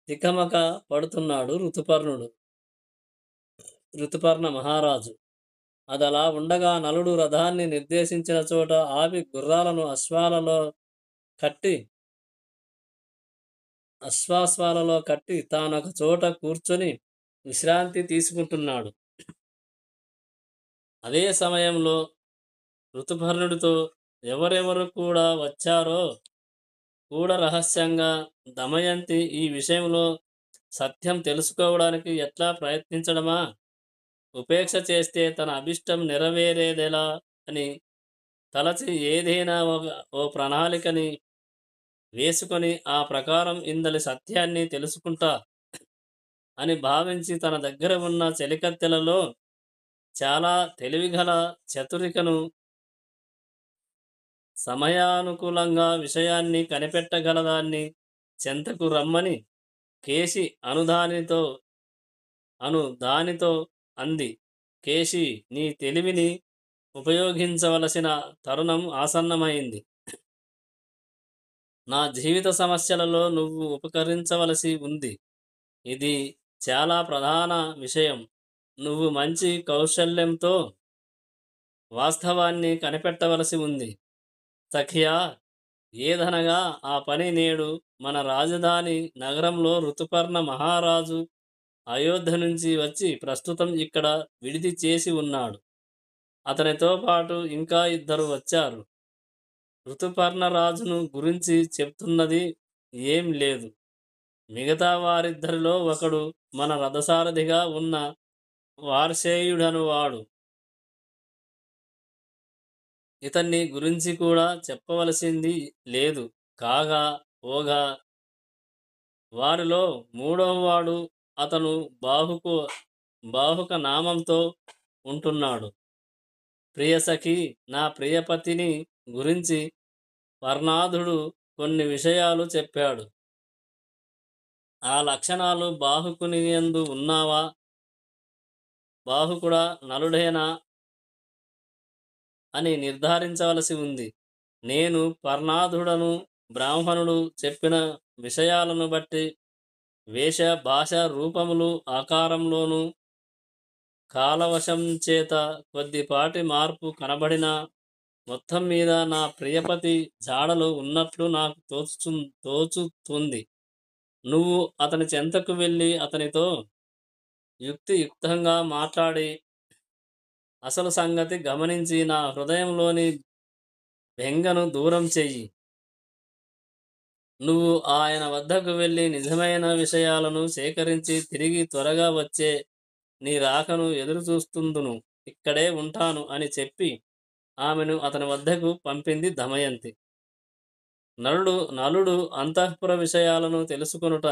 తికమక పడుతున్నాడు ఋతుపర్ణ మహారాజు. అదలా ఉండగా నలుడు రథాన్ని నిర్దేశించిన చోట ఆపి గుర్రాలను అశ్వాస్వాలలో కట్టి తానొక చోట కూర్చొని విశ్రాంతి తీసుకుంటున్నాడు. అదే సమయంలో ఋతుపర్ణుడితో ఎవరెవరు కూడా వచ్చారో కూడా రహస్యంగా దమయంతి ఈ విషయంలో సత్యం తెలుసుకోవడానికి ఎట్లా ప్రయత్నించడమా, ఉపేక్ష చేస్తే తన అభిష్టం నెరవేరేదెలా అని తలచి ఏదైనా ఓ ప్రణాళికని వేసుకొని ఆ ప్రకారం ఇందలి సత్యాన్ని తెలుసుకుంటా అని భావించి తన దగ్గర ఉన్న చెలికత్తెలలో చాలా తెలివిగల చతురికను సమయానుకూలంగా విషయాన్ని కనిపెట్టగలదాన్ని చెంతకు రమ్మని కేసి అనుదానితో అను దానితో అంది. కేశి, నీ తెలివిని ఉపయోగించవలసిన తరుణం ఆసన్నమైంది. నా జీవిత సమస్యలలో నువ్వు ఉపకరించవలసి ఉంది. ఇది చాలా ప్రధాన విషయం. నువ్వు మంచి కౌశల్యంతో వాస్తవాన్ని కనిపెట్టవలసి ఉంది. సఖియా, ఏదనగా ఆ పని నేడు మన రాజధాని నగరంలో ఋతుపర్ణ మహారాజు అయోధ్య నుంచి వచ్చి ప్రస్తుతం ఇక్కడ విడిది చేసి ఉన్నాడు. అతనితో పాటు ఇంకా ఇద్దరు వచ్చారు. ఋతుపర్ణరాజును గురించి చెప్తున్నది ఏం లేదు. మిగతా వారిద్దరిలో ఒకడు మన రథసారథిగా ఉన్న వార్షేయుడనువాడు. ఇతన్ని గురించి కూడా చెప్పవలసింది లేదు. కాగా పోగా వారిలో మూడవవాడు అతను బాహుక నామంతో ఉంటున్నాడు. ప్రియసఖి, నా ప్రియపతిని గురించి పర్ణాదుడు కొన్ని విషయాలు చెప్పాడు. ఆ లక్షణాలు బాహుకుని యందు ఉన్నావా? బాహుకుడా నలుడేనా అని నిర్ధారించవలసి ఉంది. నేను పర్ణాదుడను బ్రాహ్మణుడు చెప్పిన విషయాలను బట్టి వేష భాష రూపములు ఆకారంలోనూ కాలవశం చేత కొద్దిపాటి మార్పు కనబడినా మొత్తం మీద నా ప్రియపతి జాడలు ఉన్నట్లు నాకు తోచుతుంది. నువ్వు అతని చెంతకు వెళ్ళి అతనితో యుక్తియుక్తంగా మాట్లాడి అసలు సంగతి గమనించి నా హృదయంలోని బెంగను దూరం చెయ్యి. నువ్వు ఆయన వద్దకు వెళ్ళి నిజమైన విషయాలను సేకరించి తిరిగి త్వరగా వచ్చే నీ రాకను ఎదురు చూస్తుందును. ఇక్కడే ఉంటాను అని చెప్పి ఆమెను అతని వద్దకు పంపింది దమయంతి. నలుడు అంతఃపుర విషయాలను తెలుసుకొనుట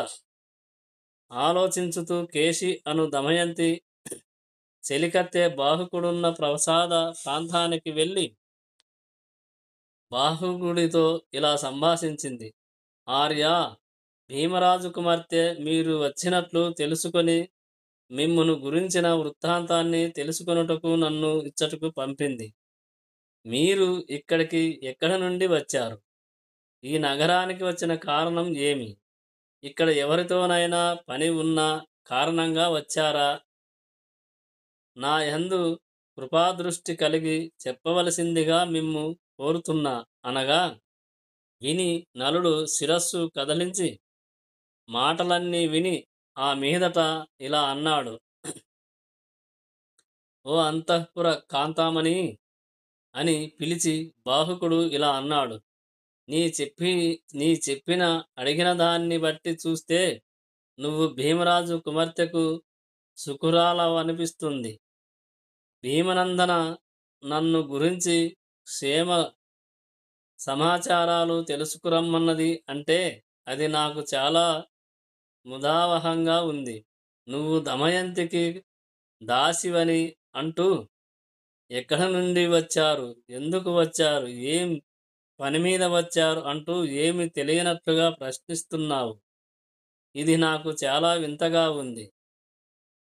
ఆలోచించుతూ కేశి అను దమయంతి చెలికత్తె బాహుకుడున్న ప్రసాద ప్రాంతానికి వెళ్ళి బాహుకుడితో ఇలా సంభాషించింది. ఆర్య, భీమరాజు కుమార్తె మీరు వచ్చినట్లు తెలుసుకొని మిమ్మును గురించిన వృత్తాంతాన్ని తెలుసుకొనుటకు నన్ను ఇచ్చటకు పంపింది. మీరు ఇక్కడికి ఎక్కడ నుండి వచ్చారు? ఈ నగరానికి వచ్చిన కారణం ఏమి? ఇక్కడ ఎవరితోనైనా పని ఉన్న కారణంగా వచ్చారా? నా యందు కృపాదృష్టి కలిగి చెప్పవలసిందిగా మిమ్ము కోరుతున్నా అనగా విని నలుడు శిరస్సు కదలించి మాటలన్నీ విని ఆ మీదట ఇలా అన్నాడు. ఓ అంతఃపుర కాంతామణి అని పిలిచి బాహుకుడు ఇలా అన్నాడు. నీ చెప్పిన అడిగిన దాన్ని బట్టి చూస్తే నువ్వు భీమరాజు కుమార్తెకు సుకురాలవనిపిస్తుంది. భీమనందన నన్ను గురించి క్షేమ సమాచారాలు తెలుసుకురమ్మన్నది అంటే అది నాకు చాలా ముదావహంగా ఉంది. నువ్వు దమయంతికి దాసివని అంటూ ఎక్కడ నుండి వచ్చారు, ఎందుకు వచ్చారు, ఏం పని మీద వచ్చారు అంటూ ఏమి తెలియనట్లుగా ప్రశ్నిస్తున్నావు. ఇది నాకు చాలా వింతగా ఉంది.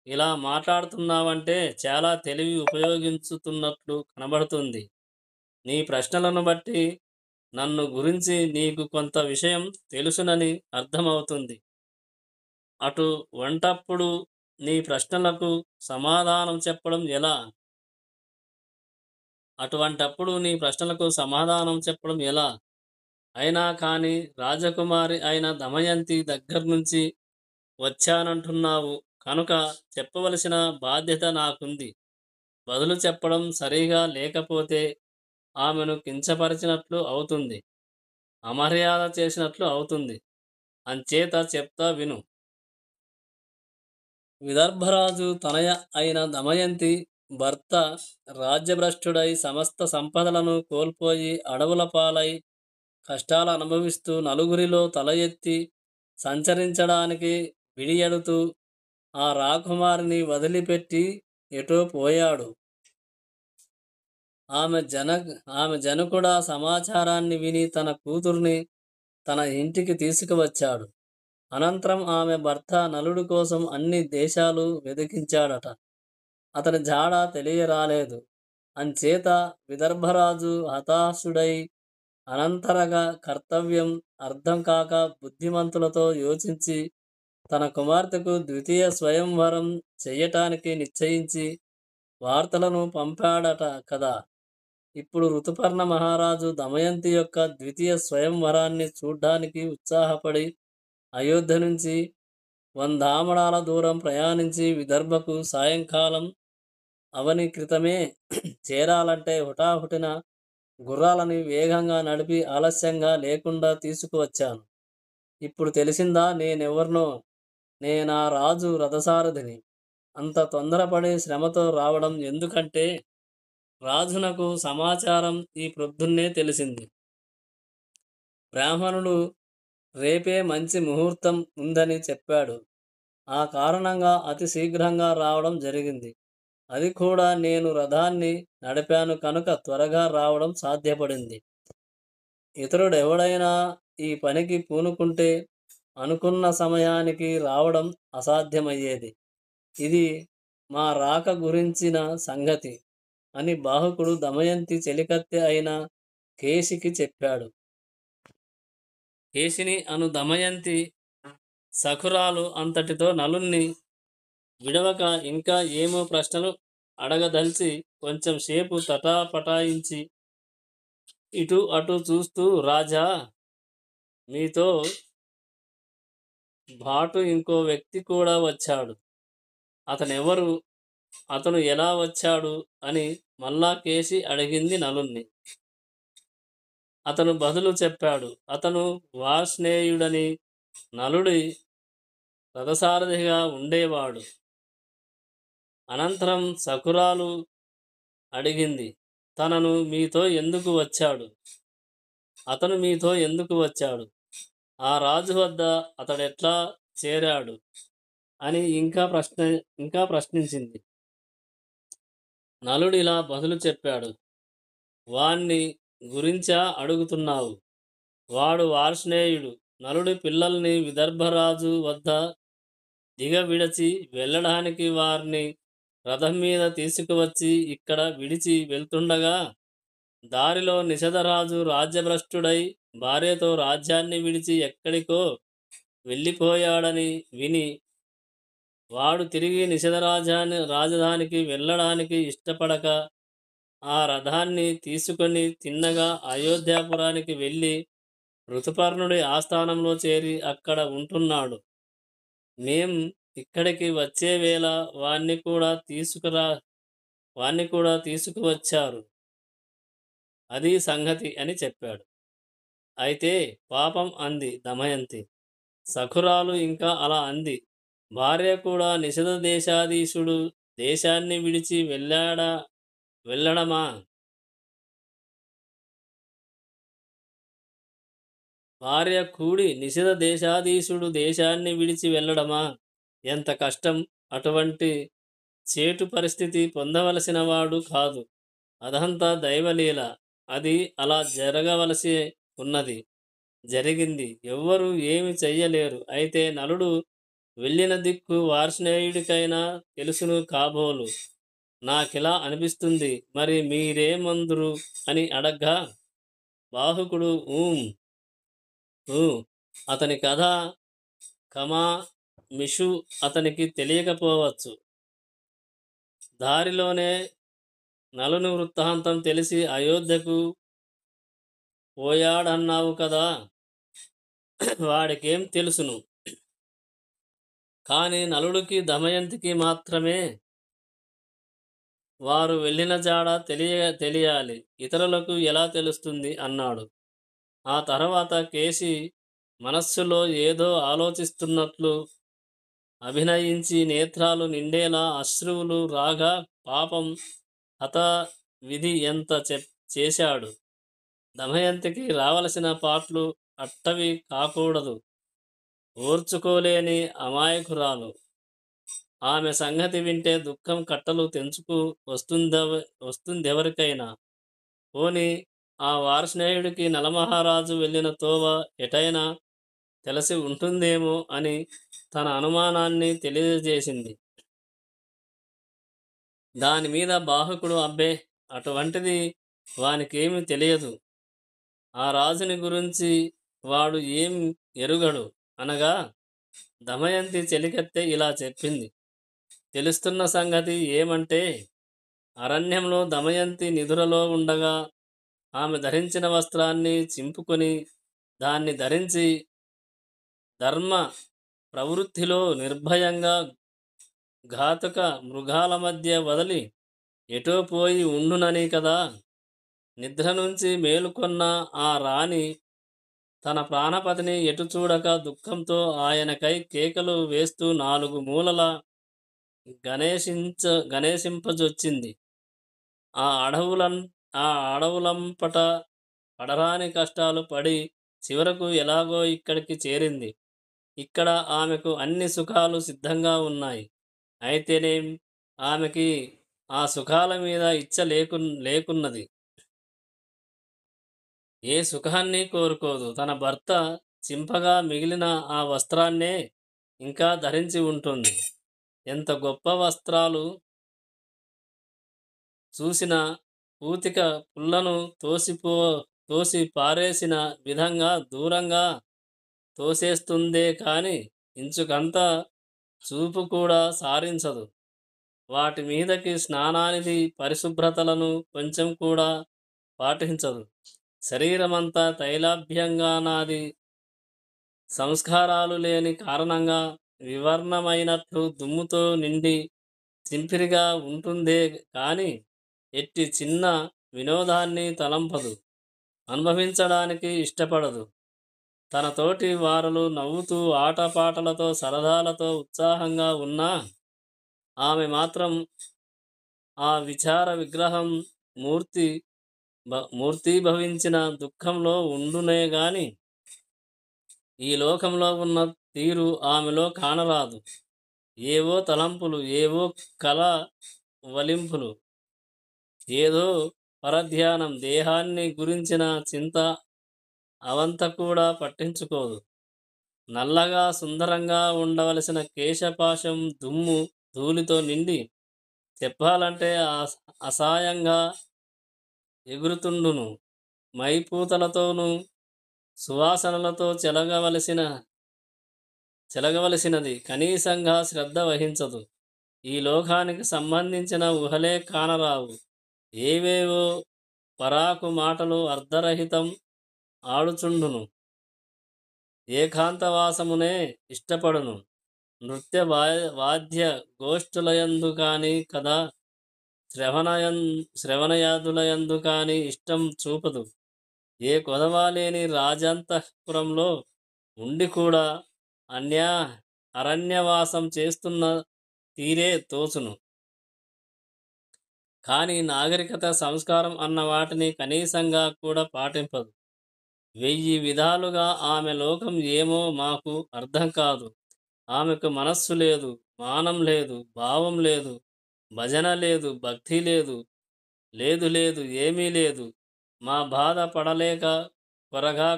ఇలా మాట్లాడుతున్నావంటే చాలా తెలివి ఉపయోగించుతున్నట్లు కనబడుతుంది. నీ ప్రశ్నలను బట్టి నన్ను గురించి నీకు కొంత విషయం తెలుసునని అర్థమవుతుంది. అటు వంటప్పుడు నీ ప్రశ్నలకు సమాధానం చెప్పడం ఎలా? అటువంటప్పుడు నీ ప్రశ్నలకు సమాధానం చెప్పడం ఎలా? అయినా కాని రాజకుమారి అయిన దమయంతి దగ్గర్నుంచి వచ్చానంటున్నావు కనుక చెప్పవలసిన బాధ్యత నాకుంది. బదులు చెప్పడం సరిగా లేకపోతే ఆమెను కించపరిచినట్లు అవుతుంది, అమర్యాద చేసినట్లు అవుతుంది. అంచేత చెప్తా విను. విదర్భరాజు తనయ అయిన దమయంతి భర్త రాజ్యభ్రష్టుడై సమస్త సంపదలను కోల్పోయి అడవుల పాలై కష్టాలు అనుభవిస్తూ నలుగురిలో తల ఎత్తి సంచరించడానికి విడియడుతూ ఆ రాకుమారిని వదిలిపెట్టి ఎటో పోయాడు. ఆమె జనకుడా సమాచారాన్ని విని తన కూతుర్ని తన ఇంటికి తీసుకువచ్చాడు. అనంతరం ఆమె భర్త నలుడి కోసం అన్ని దేశాలు వెదికించాడట. అతని జాడ తెలియరాలేదు. అంచేత విదర్భరాజు హతాశుడై అనంతరగా కర్తవ్యం అర్థం కాక బుద్ధిమంతులతో యోచించి తన కుమార్తెకు ద్వితీయ స్వయంవరం చెయ్యటానికి నిశ్చయించి వార్తలను పంపాడట కదా. ఇప్పుడు ఋతుపర్ణ మహారాజు దమయంతి యొక్క ద్వితీయ స్వయంవరాన్ని చూడ్డానికి ఉత్సాహపడి అయోధ్య నుంచి 100 ఆమడాల దూరం ప్రయాణించి విదర్భకు సాయంకాలం అవని క్రితమే చేరాలంటే హుటాహుటిన గుర్రాలని వేగంగా నడిపి ఆలస్యంగా లేకుండా తీసుకువచ్చాను. ఇప్పుడు తెలిసిందా నేనెవర్నో? నేనా రాజు రథసారథిని. అంత తొందరపడి శ్రమతో రావడం ఎందుకంటే రాజునకు సమాచారం ఈ ప్రొద్దున్నే తెలిసింది. బ్రాహ్మణుడు రేపే మంచి ముహూర్తం ఉందని చెప్పాడు. ఆ కారణంగా అతి శీఘ్రంగా రావడం జరిగింది. అది కూడా నేను రథాన్ని నడిపాను కనుక త్వరగా రావడం సాధ్యపడింది. ఇతరుడెవడైనా ఈ పనికి పూనుకుంటే అనుకున్న సమయానికి రావడం అసాధ్యమయ్యేది. ఇది మా రాక గురించిన సంగతి అని బాహుకుడు దమయంతి చెలికత్తె అయిన కేశికి చెప్పాడు. కేశిని అను దమయంతి సఖురాలు అంతటితో నలుణ్ణి విడవక ఇంకా ఏమో ప్రశ్నలు అడగదలిచి కొంచెం సేపు తటాపటాయించి ఇటు అటు చూస్తూ, రాజా, మీతో బాటు ఇంకో వ్యక్తి కూడా వచ్చాడు. అతనెవరు? అతను ఎలా వచ్చాడు అని మళ్ళా కేసి అడిగింది నలుణ్ణి. అతను బదులు చెప్పాడు. అతను వార్ష్ణేయుడని నలుడి రథసారథిగా ఉండేవాడు. అనంతరం సఖురాలు అడిగింది, తనను మీతో ఎందుకు వచ్చాడు? అతను మీతో ఎందుకు వచ్చాడు? ఆ రాజు వద్ద అతడెట్లా చేరాడు అని ఇంకా ప్రశ్నించింది. నలుడిలా బదులు చెప్పాడు. వాణ్ణి గురించా అడుగుతున్నావు? వాడు వార్ష్ణేయుడు. నలుడి పిల్లల్ని విదర్భరాజు వద్ద దిగవిడచి వెళ్ళడానికి వారిని రథం మీద తీసుకువచ్చి ఇక్కడ విడిచి వెళ్తుండగా దారిలో నిషధరాజు రాజ్యభ్రష్టుడై భార్యతో రాజ్యాన్ని విడిచి ఎక్కడికో వెళ్ళిపోయాడని విని వాడు తిరిగి రాజధానికి వెళ్ళడానికి ఇష్టపడక ఆ రథాన్ని తీసుకొని తిన్నగా అయోధ్యాపురానికి వెళ్ళి ఋతుపర్ణుడి ఆస్థానంలో చేరి అక్కడ ఉంటున్నాడు. మేం ఇక్కడికి వచ్చేవేళ వాణ్ణి కూడా తీసుకువచ్చారు. అది సంగతి అని చెప్పాడు. అయితే పాపం అంది దమయంతి. సఖురాలు ఇంకా అలా అంది. భార్య కూడా నిషధ దేశాధీశుడు దేశాన్ని విడిచి వెళ్ళడమా? భార్య కూడి నిషధ దేశాధీశుడు దేశాన్ని విడిచి వెళ్ళడమా? ఎంత కష్టం! అటువంటి చేటు పరిస్థితి పొందవలసిన వాడు కాదు. అదంతా దైవలీల. అది అలా జరగవలసి ఉన్నది. జరిగింది. ఎవ్వరూ ఏమి చెయ్యలేరు. అయితే నలుడు వెళ్ళిన దిక్కు వార్ష్ణేయుడికైనా తెలుసును కాబోలు. నాకిలా అనిపిస్తుంది. మరి మీరేమందురు అని అడగ్గా బాహుకుడు అతని కథ మిషు అతనికి తెలియకపోవచ్చు. దారిలోనే నలుని వృత్తాంతం తెలిసి అయోధ్యకు పోయాడన్నావు కదా, వాడికేం తెలుసును? కానీ నలుడికి దమయంతికి మాత్రమే వారు వెళ్ళిన జాడ తెలియాలి. ఇతరులకు ఎలా తెలుస్తుంది అన్నాడు. ఆ తర్వాత కేసి మనస్సులో ఏదో ఆలోచిస్తున్నట్లు అభినయించి నేత్రాలు నిండేలా అశ్రువులు రాగా పాపం హత విధి ఎంత చేశాడు. దమయంతికి రావలసిన పాట్లు అట్టవి కాకూడదు. ఓర్చుకోలేని అమాయకురాలు. ఆమె సంగతి వింటే దుఃఖం కట్టలు తెంచుకు వస్తుందెవరికైనా. పోని ఆ వార్ష్ణేయుడికి నలమహారాజు వెళ్ళిన తోవ ఎటైనా తెలిసి ఉంటుందేమో అని తన అనుమానాన్ని తెలియజేసింది. దాని మీద బాహకుడు అబ్బే, అటువంటిది వానికేమీ తెలియదు. ఆ రాజుని గురించి వాడు ఏం ఎరుగడు అనగా దమయంతి చెలికత్తె ఇలా చెప్పింది. తెలుస్తున్న సంగతి ఏమంటే, అరణ్యంలో దమయంతి నిదురలో ఉండగా ఆమె ధరించిన వస్త్రాన్ని చింపుకొని దాన్ని ధరించి ధర్మ ప్రవృత్తిలో నిర్భయంగా ఘాతుక మృగాల మధ్య వదిలి ఎటో పోయి ఉండునని కదా. నిద్ర నుంచి మేలుకొన్న ఆ రాణి తన ప్రాణపతిని ఎటు చూడక దుఃఖంతో ఆయనకై కేకలు వేస్తూ నాలుగు మూలల గణేశించ గణేశింపజొచ్చింది. ఆ అడవులం ఆ అడవులంపట పడరాని కష్టాలు పడి చివరకు ఎలాగో ఇక్కడికి చేరింది. ఇక్కడ ఆమెకు అన్ని సుఖాలు సిద్ధంగా ఉన్నాయి. అయితేనేం ఆమెకి ఆ సుఖాల మీద ఇచ్చ లేకున్నది. ఏ సుఖాన్ని కోరుకోదు. తన భర్త చింపగా మిగిలిన ఆ వస్త్రాన్నే ఇంకా ధరించి ఉంటుంది. ఎంత గొప్ప వస్త్రాలు చూసిన పూతిక పుల్లను తోసి పారేసిన విధంగా దూరంగా తోసేస్తుందే కాని ఇంచుకంత చూపు కూడా సారించదు. వాటి మీదకి స్నానానిది పరిశుభ్రతలను కొంచెం కూడా పాటించదు. శరీరమంతా తైలాభ్యంగానాది సంస్కారాలు లేని కారణంగా వివర్ణమైనట్లు దుమ్ముతో నిండి చింపిరిగా ఉంటుందే కాని ఎట్టి చిన్న వినోదాన్ని తలంపదు, అనుభవించడానికి ఇష్టపడదు. తన తోటి వారలు నవ్వుతూ ఆటపాటలతో సరదాలతో ఉత్సాహంగా ఉన్నా ఆమె మాత్రం ఆ విచార విగ్రహం మూర్తీభవించిన దుఃఖంలో ఉండునే గాని ఈ లోకంలో ఉన్న తీరు ఆమెలో కానరాదు. ఏవో తలంపులు, ఏవో కల వలింపులు, ఏదో పరధ్యానం, దేహాన్ని గురించిన చింత అవంత కూడా పట్టించుకోదు. నల్లగా సుందరంగా ఉండవలసిన కేశపాశం దుమ్ము ధూళితో నిండి చెప్పాలంటే అసహాయంగా ఎగురుతుండును. మైపూతలతోనూ సువాసనలతో చెలగవలసినది కనీసంగా శ్రద్ధ వహించదు. ఈ లోకానికి సంబంధించిన ఊహలే కానరావు. ఏవేవో పరాకు మాటలు అర్ధరహితం ఆడుచుండును. ఏకాంతవాసమునే ఇష్టపడును. నృత్య వాద్య గోష్ఠులయందు కాని కదా శ్రవణయాదులయందు కాని ఇష్టం చూపదు. ఏ కొదవాలేని రాజంతఃపురంలో ఉండి కూడా అరణ్యవాసం చేస్తున్న తీరే తోచును. కానీ నాగరికత, సంస్కారం అన్న వాటిని కనీసంగా కూడా పాటింపదు. 1000 విధాలుగా ఆమె లోకం ఏమో మాకు అర్థం కాదు. ఆమెకు మనస్సు లేదు, మానం లేదు, భావం లేదు, భజన లేదు, భక్తి లేదు, లేదు ఏమీ లేదు. మా బాధ పడలేక కొరగా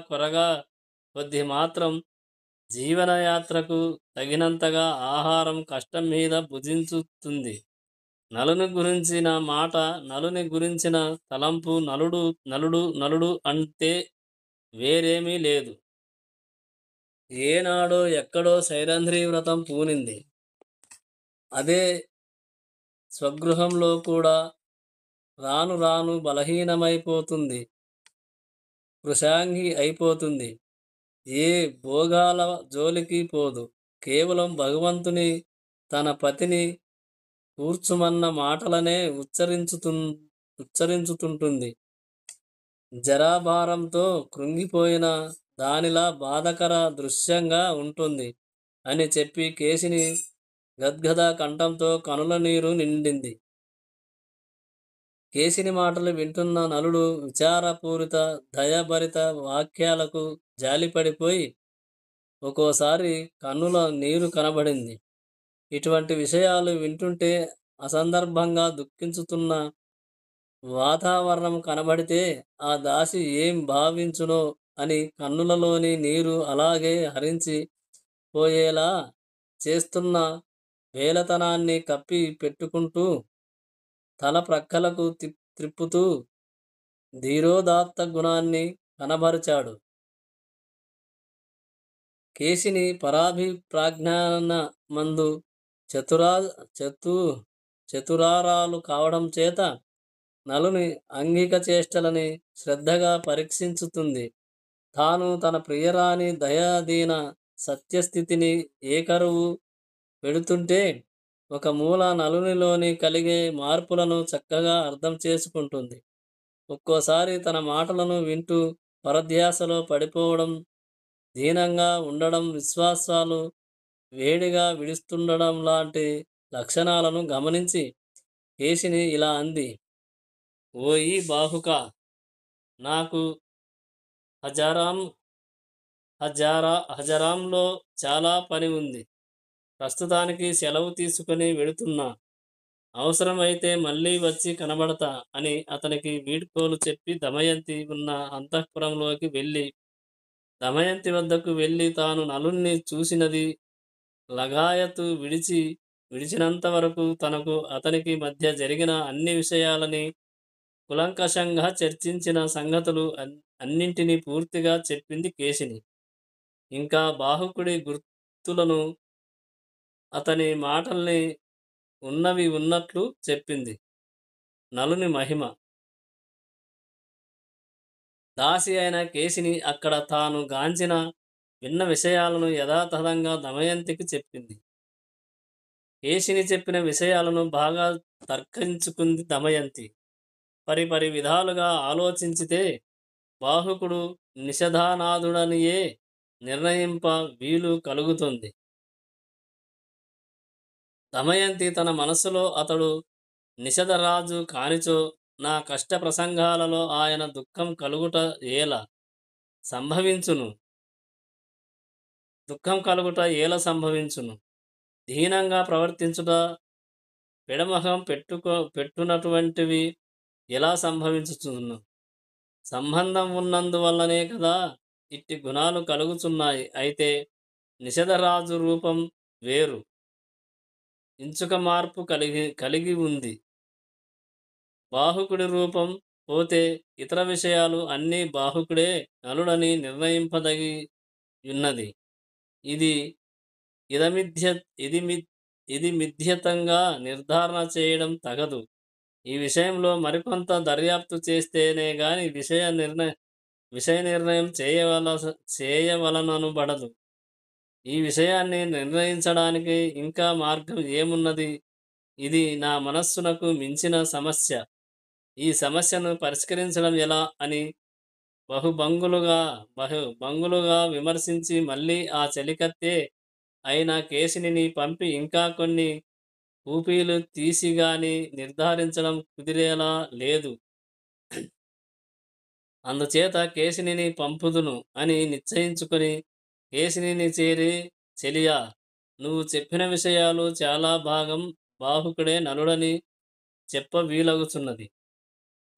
కొద్ది మాత్రం జీవనయాత్రకు తగినంతగా ఆహారం కష్టం మీద భుజించుతుంది. నలుని గురించిన మాట, నలుని గురించిన తలంపు నలుడు అంటే వేరేమీ లేదు. ఏనాడో ఎక్కడో సైరంధ్రీ వ్రతం పూనింది. అదే స్వగృహంలో కూడా రాను రాను బలహీనమైపోతుంది, కృశాంగి అయిపోతుంది. ఏ భోగాల జోలికి పోదు. కేవలం భగవంతుని, తన పతిని కూర్చుమన్న మాటలనే ఉచ్చరించుతుంటుంది. జరాభారంతో కృంగిపోయిన దానిలా బాధకర దృశ్యంగా ఉంటుంది అని చెప్పి కేసిని గద్గద కంఠంతో కనుల నీరు నిండింది. కేసిని మాటలు వింటున్న నలుడు విచారపూరిత దయాభరిత వాక్యాలకు జాలిపడిపోయి ఒక్కోసారి కన్నుల నీరు కనబడింది. ఇటువంటి విషయాలు వింటుంటే అసందర్భంగా దుఃఖించుతున్న వాతావరణం కనబడితే ఆ దాసి ఏం భావించునో అని కన్నులలోని నీరు అలాగే హరించి పోయేలా చేస్తున్న వేలతనాన్ని కప్పి పెట్టుకుంటూ తల ప్రక్కలకు త్రిప్పుతూ ధీరోదాత్త గుణాన్ని కనబరిచాడు. కేశిని పరాభిప్రాజ్ఞానమందు చతురా చతు చతురారాలు కావడం చేత నలుని అంగిక చేష్టలని శ్రద్ధగా పరీక్షించుతుంది. తాను తన ప్రియరాని దయాదీన సత్యస్థితిని ఏకరువు పెడుతుంటే ఒక మూల నలునిలోని కలిగే మార్పులను చక్కగా అర్థం చేసుకుంటుంది. ఒక్కోసారి తన మాటలను వింటూ పరధ్యాసలో పడిపోవడం, దీనంగా ఉండడం, విశ్వాసాలు వేడిగా విడుస్తుండడం లాంటి లక్షణాలను గమనించి కేశిని ఇలా అంది. ఓయి బాహుక, నాకు హజారాంలో చాలా పని ఉంది. ప్రస్తుతానికి సెలవు తీసుకుని వెళుతున్నా. అవసరమైతే మళ్ళీ వచ్చి కనబడతా అని అతనికి వీడ్కోలు చెప్పి దమయంతి ఉన్న అంతఃపురంలోకి వెళ్ళి దమయంతి వద్దకు వెళ్ళి తాను నలుణ్ణి చూసినది లగాయతు విడిచినంత వరకు తనకు అతనికి మధ్య జరిగిన అన్ని విషయాలని కులంకషంగా చర్చించిన సంగతులు అన్నింటినీ పూర్తిగా చెప్పింది కేశిని. ఇంకా బాహుకుడి గుర్తులను, అతని మాటల్ని ఉన్నవి ఉన్నట్లు చెప్పింది. నలుని మహిమ. దాసి అయిన కేశిని అక్కడ తాను గాంచిన విన్న విషయాలను యథాతథంగా దమయంతికి చెప్పింది. కేశిని చెప్పిన విషయాలను బాగా తర్కించుకుంది దమయంతి. పరిపరి విధాలుగా ఆలోచించితే బాహుకుడు నిషధానాథుడనియే నిర్ణయింప వీలు కలుగుతుంది. దమయంతి తన మనస్సులో అతడు నిషధరాజు కానిచో నా కష్ట ప్రసంగాలలో ఆయన దుఃఖం కలుగుట ఏల సంభవించును. దీనంగా ప్రవర్తించుట, పెడమొహం పెట్టునటువంటివి ఎలా సంభవించుచును? సంబంధం ఉన్నందువల్లనే కదా ఇట్టి గుణాలు కలుగుచున్నాయి. అయితే నిషధరాజు రూపం వేరు, ఇంచుక మార్పు కలిగి ఉంది. బాహుకుడి రూపం పోతే ఇతర విషయాలు అన్నీ బాహుకుడే నలుడని నిర్ణయింపదగి ఉన్నది. ఇది మిథ్యతంగా నిర్ధారణ చేయడం తగదు. ఈ విషయంలో మరికొంత దర్యాప్తు చేస్తేనే గాని విషయ నిర్ణయం చేయవలననబడదు. ఈ విషయాన్ని నిర్ణయించడానికి ఇంకా మార్గం ఏమున్నది? ఇది నా మనస్సునకు మించిన సమస్య. ఈ సమస్యను పరిష్కరించడం ఎలా అని బహుభంగులుగా విమర్శించి మళ్ళీ ఆ చెలికత్తె అయిన కేశినిని పంపి ఇంకా కొన్ని ఊపీలు తీసిగాని నిర్ధారించడం కుదిరేలా లేదు. అందుచేత కేశినిని పంపుదును అని నిశ్చయించుకొని కేశినిని చేరి, చెలియా, నువ్వు చెప్పిన విషయాలు చాలా భాగం బాహుకుడే నలుడని చెప్ప వీలగుచున్నది.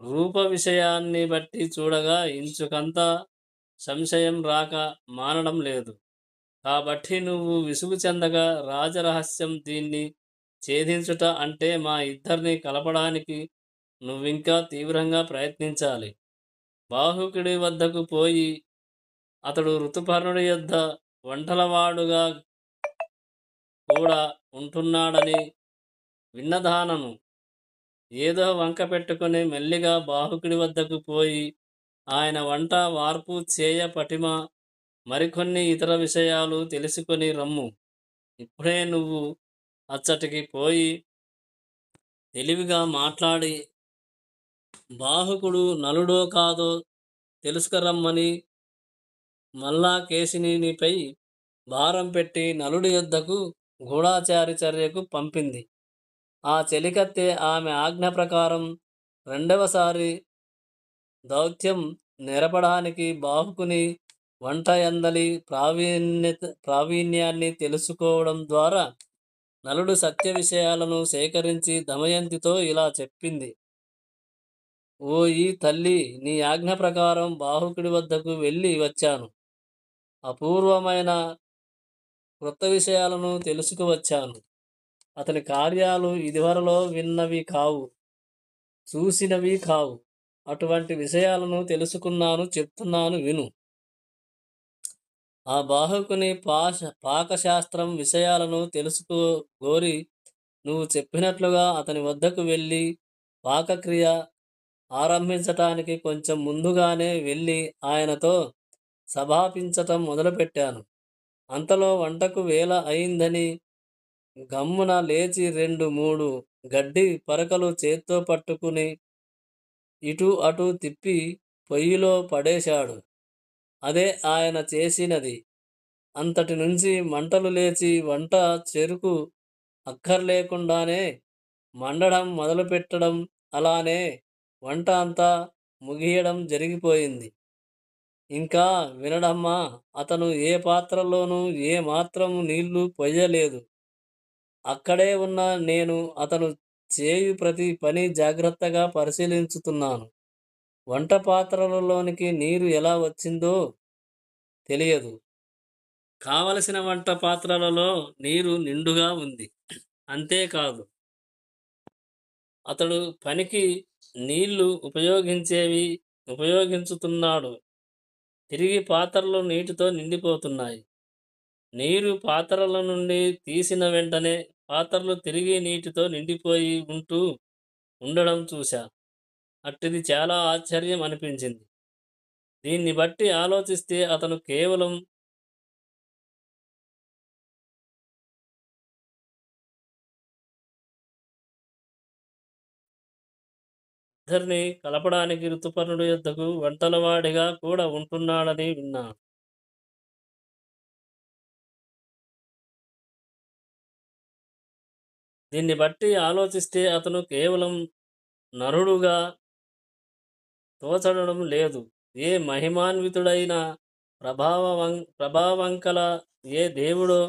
రూప విషయాన్ని బట్టి చూడగా ఇంచుకంత సంశయం రాక మానడం లేదు. కాబట్టి నువ్వు విసుగు చెందగా రాజరహస్యం దీన్ని ఛేదించుట అంటే మా ఇద్దరిని కలపడానికి నువ్వింకా తీవ్రంగా ప్రయత్నించాలి. బాహుకుడి వద్దకు పోయి అతడు ఋతుపర్ణుడి యొద్ద వంటలవాడుగా కూడా ఉంటున్నాడని విన్నదానను. ఏదో వంక పెట్టుకుని మెల్లిగా బాహుకుడి వద్దకు పోయి ఆయన వంట వార్పు చేయ పటిమ మరికొన్ని ఇతర విషయాలు తెలుసుకొని రమ్ము. ఇప్పుడే నువ్వు అచ్చటికి పోయి తెలివిగా మాట్లాడి బాహుకుడు నలుడో కాదో తెలుసుకురమ్మని మల్లా కేశినిపై భారం పెట్టి నలుడి యొద్దకు గూఢచారి చర్యకు పంపింది. ఆ చెలికత్తె ఆమె ఆజ్ఞ ప్రకారం రెండవసారి దౌత్యం నెరపడానికి బాహుకుని వంట యందలి ప్రావీణ్యాన్ని తెలుసుకోవడం ద్వారా నలుడు సత్య విషయాలను సేకరించి దమయంతితో ఇలా చెప్పింది. ఓయి తల్లీ! నీ ఆజ్ఞ ప్రకారం బాహుకుడి వద్దకు వెళ్ళి వచ్చాను. అపూర్వమైన క్రొత్త విషయాలను తెలుసుకువచ్చాను. అతని కార్యాలు ఇదివరలో విన్నవి కావు, చూసినవి కావు. అటువంటి విషయాలను తెలుసుకున్నాను, చెప్తున్నాను విను. ఆ బాహుకుని పాకశాస్త్రం విషయాలను గోరి నువ్వు చెప్పినట్లుగా అతని వద్దకు వెళ్ళి పాకక్రియ ఆరంభించటానికి కొంచెం ముందుగానే వెళ్ళి ఆయనతో సభాపించటం మొదలుపెట్టాను. అంతలో వంటకు వేళ అయిందని గమ్మున లేచి 2, 3 గడ్డి పరకలు చేత్తో పట్టుకుని ఇటూ అటూ తిప్పి పొయ్యిలో పడేశాడు. అదే ఆయన చేసినది. అంతటి నుంచి మంటలు లేచి వంట చెరుకు అక్కర్లేకుండానే మండడం మొదలుపెట్టడం, అలానే వంట అంతా ముగియడం జరిగిపోయింది. ఇంకా వినడమ్మా, అతను ఏ పాత్రలోనూ ఏ మాత్రము నీళ్లు పొయ్యలేదు. అక్కడే ఉన్న నేను అతను చేయు ప్రతి పని జాగ్రత్తగా పరిశీలించుతున్నాను. వంట పాత్రలలోనికి నీరు ఎలా వచ్చిందో తెలియదు. కావలసిన వంట పాత్రలలో నీరు నిండుగా ఉంది. అంతేకాదు, అతడు పనికి నీళ్లు ఉపయోగించుతున్నాడు. తిరిగి పాత్రలు నీటితో నిండిపోతున్నాయి. నీరు పాత్రల నుండి తీసిన వెంటనే పాత్రలు తిరిగి నీటితో నిండిపోయి ఉండడం చూశా. అట్టిది చాలా ఆశ్చర్యం అనిపించింది. దీన్ని బట్టి ఆలోచిస్తే అతను కేవలం ఇద్దరిని కలపడానికి ఋతుపర్ణుడి యొద్దకు వంటలవాడిగా కూడా ఉంటున్నాడని విన్నాను. దీన్ని బట్టి ఆలోచిస్తే అతను కేవలం నరుడుగా తోచడం లేదు. ఏ మహిమాన్వితుడైన ప్రభావంకల ఏ దేవుడో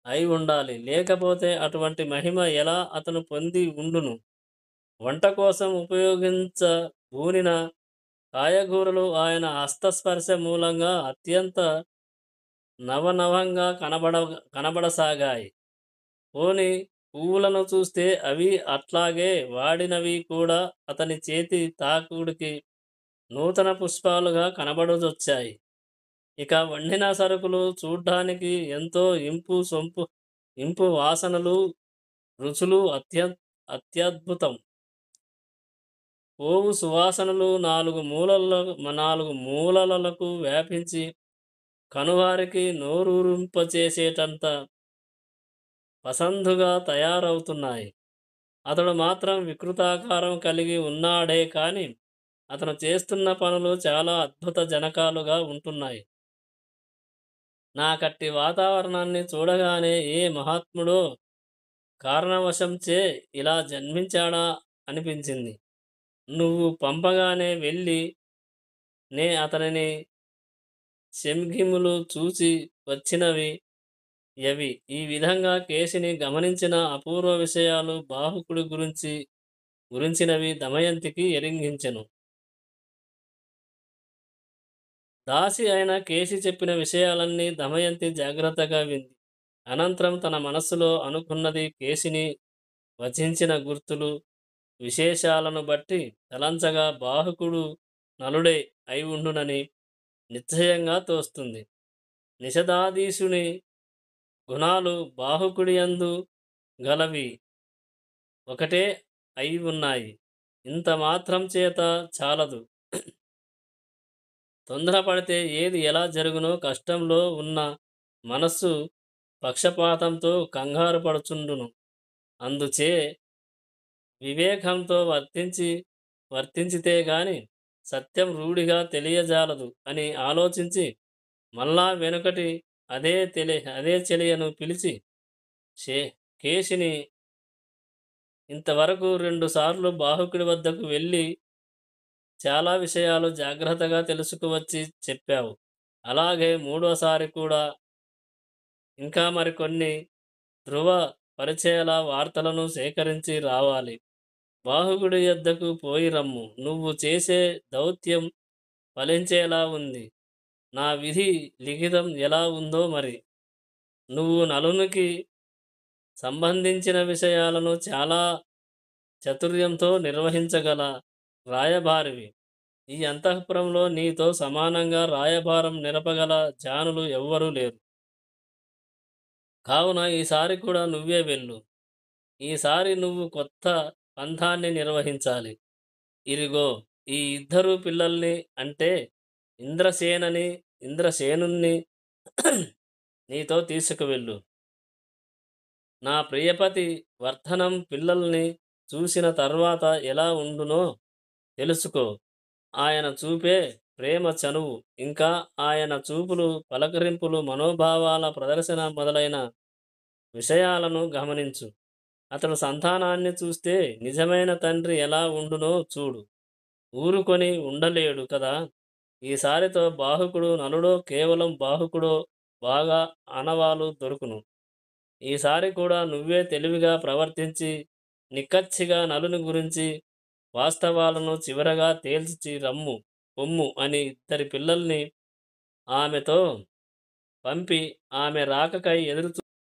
అయి ఉండాలి. లేకపోతే అటువంటి మహిమ ఎలా అతను పొంది ఉండును? వంట కోసం ఉపయోగించబూనిన కాయగూరలు ఆయన హస్తస్పర్శ మూలంగా అత్యంత నవనవంగా కనబడసాగాయి. పోనీ పువ్వులను చూస్తే అవి అట్లాగే వాడినవి కూడా అతని చేతి తాకుడికి నూతన పుష్పాలుగా కనబడొచ్చాయి. ఇక వండిన సరుకులు చూడ్డానికి ఎంతో ఇంపు వాసనలు, రుచులు అత్యద్భుతం. పోవు సువాసనలు నాలుగు మూలలకు వ్యాపించి కనువారికి నోరూరింపచేసేటంత పసందుగా తయారవుతున్నాయి. అతడు మాత్రం వికృతాకారం కలిగి ఉన్నాడే కాని అతను చేస్తున్న పనులు చాలా అద్భుత జనకాలుగా ఉంటున్నాయి. నాకట్టి వాతావరణాన్ని చూడగానే ఏ మహాత్ముడో కారణవశంచే ఇలా జన్మించాడా అనిపించింది. నువ్వు పంపగానే వెళ్ళి అతనిని శంఖిములు చూసి వచ్చినవి యవి. ఈ విధంగా కేశిని గమనించిన అపూర్వ విషయాలు బాహుకుడి గురించినవి దమయంతికి ఎరింగించెను. దాసి అయిన కేశి చెప్పిన విషయాలన్నీ దమయంతి జాగ్రత్తగా వింది. అనంతరం తన మనస్సులో అనుకున్నది కేశిని వచించిన గుర్తులు, విశేషాలను బట్టి తలంచగా బాహుకుడు నలుడే అయి ఉండునని నిశ్చయంగా తోస్తుంది. నిషదాధీశుని గుణాలు బాహుకుడియందు గలవి ఒకటే అయి ఉన్నాయి. ఇంత మాత్రం చేత చాలదు. తొందరపడితే ఏది ఎలా జరుగునో కష్టంలో ఉన్న మనస్సు పక్షపాతంతో కంగారు పడుచుండును. అందుచే వివేకంతో వర్తించితే గాని సత్యం రూఢిగా తెలియజాలదు అని ఆలోచించి మళ్ళా వెనుకటి అదే చెలియను పిలిచి కేశిని ఇంతవరకు 2 సార్లు బాహుకుడి వద్దకు వెళ్ళి చాలా విషయాలు జాగ్రత్తగా తెలుసుకువచ్చి చెప్పావు. అలాగే మూడోసారి కూడా ఇంకా మరికొన్ని ధృవ పరిచయాల వార్తలను సేకరించి రావాలి. బాహుకుడి యొద్దకు పోయి రమ్ము. నువ్వు చేసే దౌత్యం ఫలించేలా ఉంది. నా విధి లిఖితం ఎలా ఉందో మరి. నువ్వు నలునికి సంబంధించిన విషయాలను చాలా చాతుర్యంతో నిర్వహించగల రాయబారివి. ఈ అంతఃపురంలో నీతో సమానంగా రాయబారం నిలపగల జానులు ఎవ్వరూ లేరు. కావున ఈసారి కూడా నువ్వే వెళ్ళు. ఈసారి నువ్వు కొత్త పంథాన్ని నిర్వహించాలి. ఇదిగో ఈ ఇద్దరు పిల్లల్ని అంటే ఇంద్రసేనని, ఇంద్రసేనుణ్ణి నీతో తీసుకువెళ్ళు. నా ప్రియపతి వర్ధనం పిల్లల్ని చూసిన తర్వాత ఎలా ఉండునో తెలుసుకో. ఆయన చూపే ప్రేమ చనువు, ఇంకా ఆయన చూపులు, పలకరింపులు, మనోభావాల ప్రదర్శన మొదలైన విషయాలను గమనించు. అతడు సంతానాన్ని చూస్తే నిజమైన తండ్రి ఎలా ఉండునో చూడు. ఊరుకొని ఉండలేడు కదా! ఈసారితో బాహుకుడు నలుడో కేవలం బాహుకుడో బాగా ఆనవాలు దొరుకును. ఈసారి కూడా నువ్వే తెలివిగా ప్రవర్తించి నిక్కచ్చిగా నలుని గురించి వాస్తవాలను చివరగా తేల్చి రమ్ము పొమ్ము అని ఇద్దరి పిల్లల్ని ఆమెతో పంపి ఆమె రాకకై ఎదురు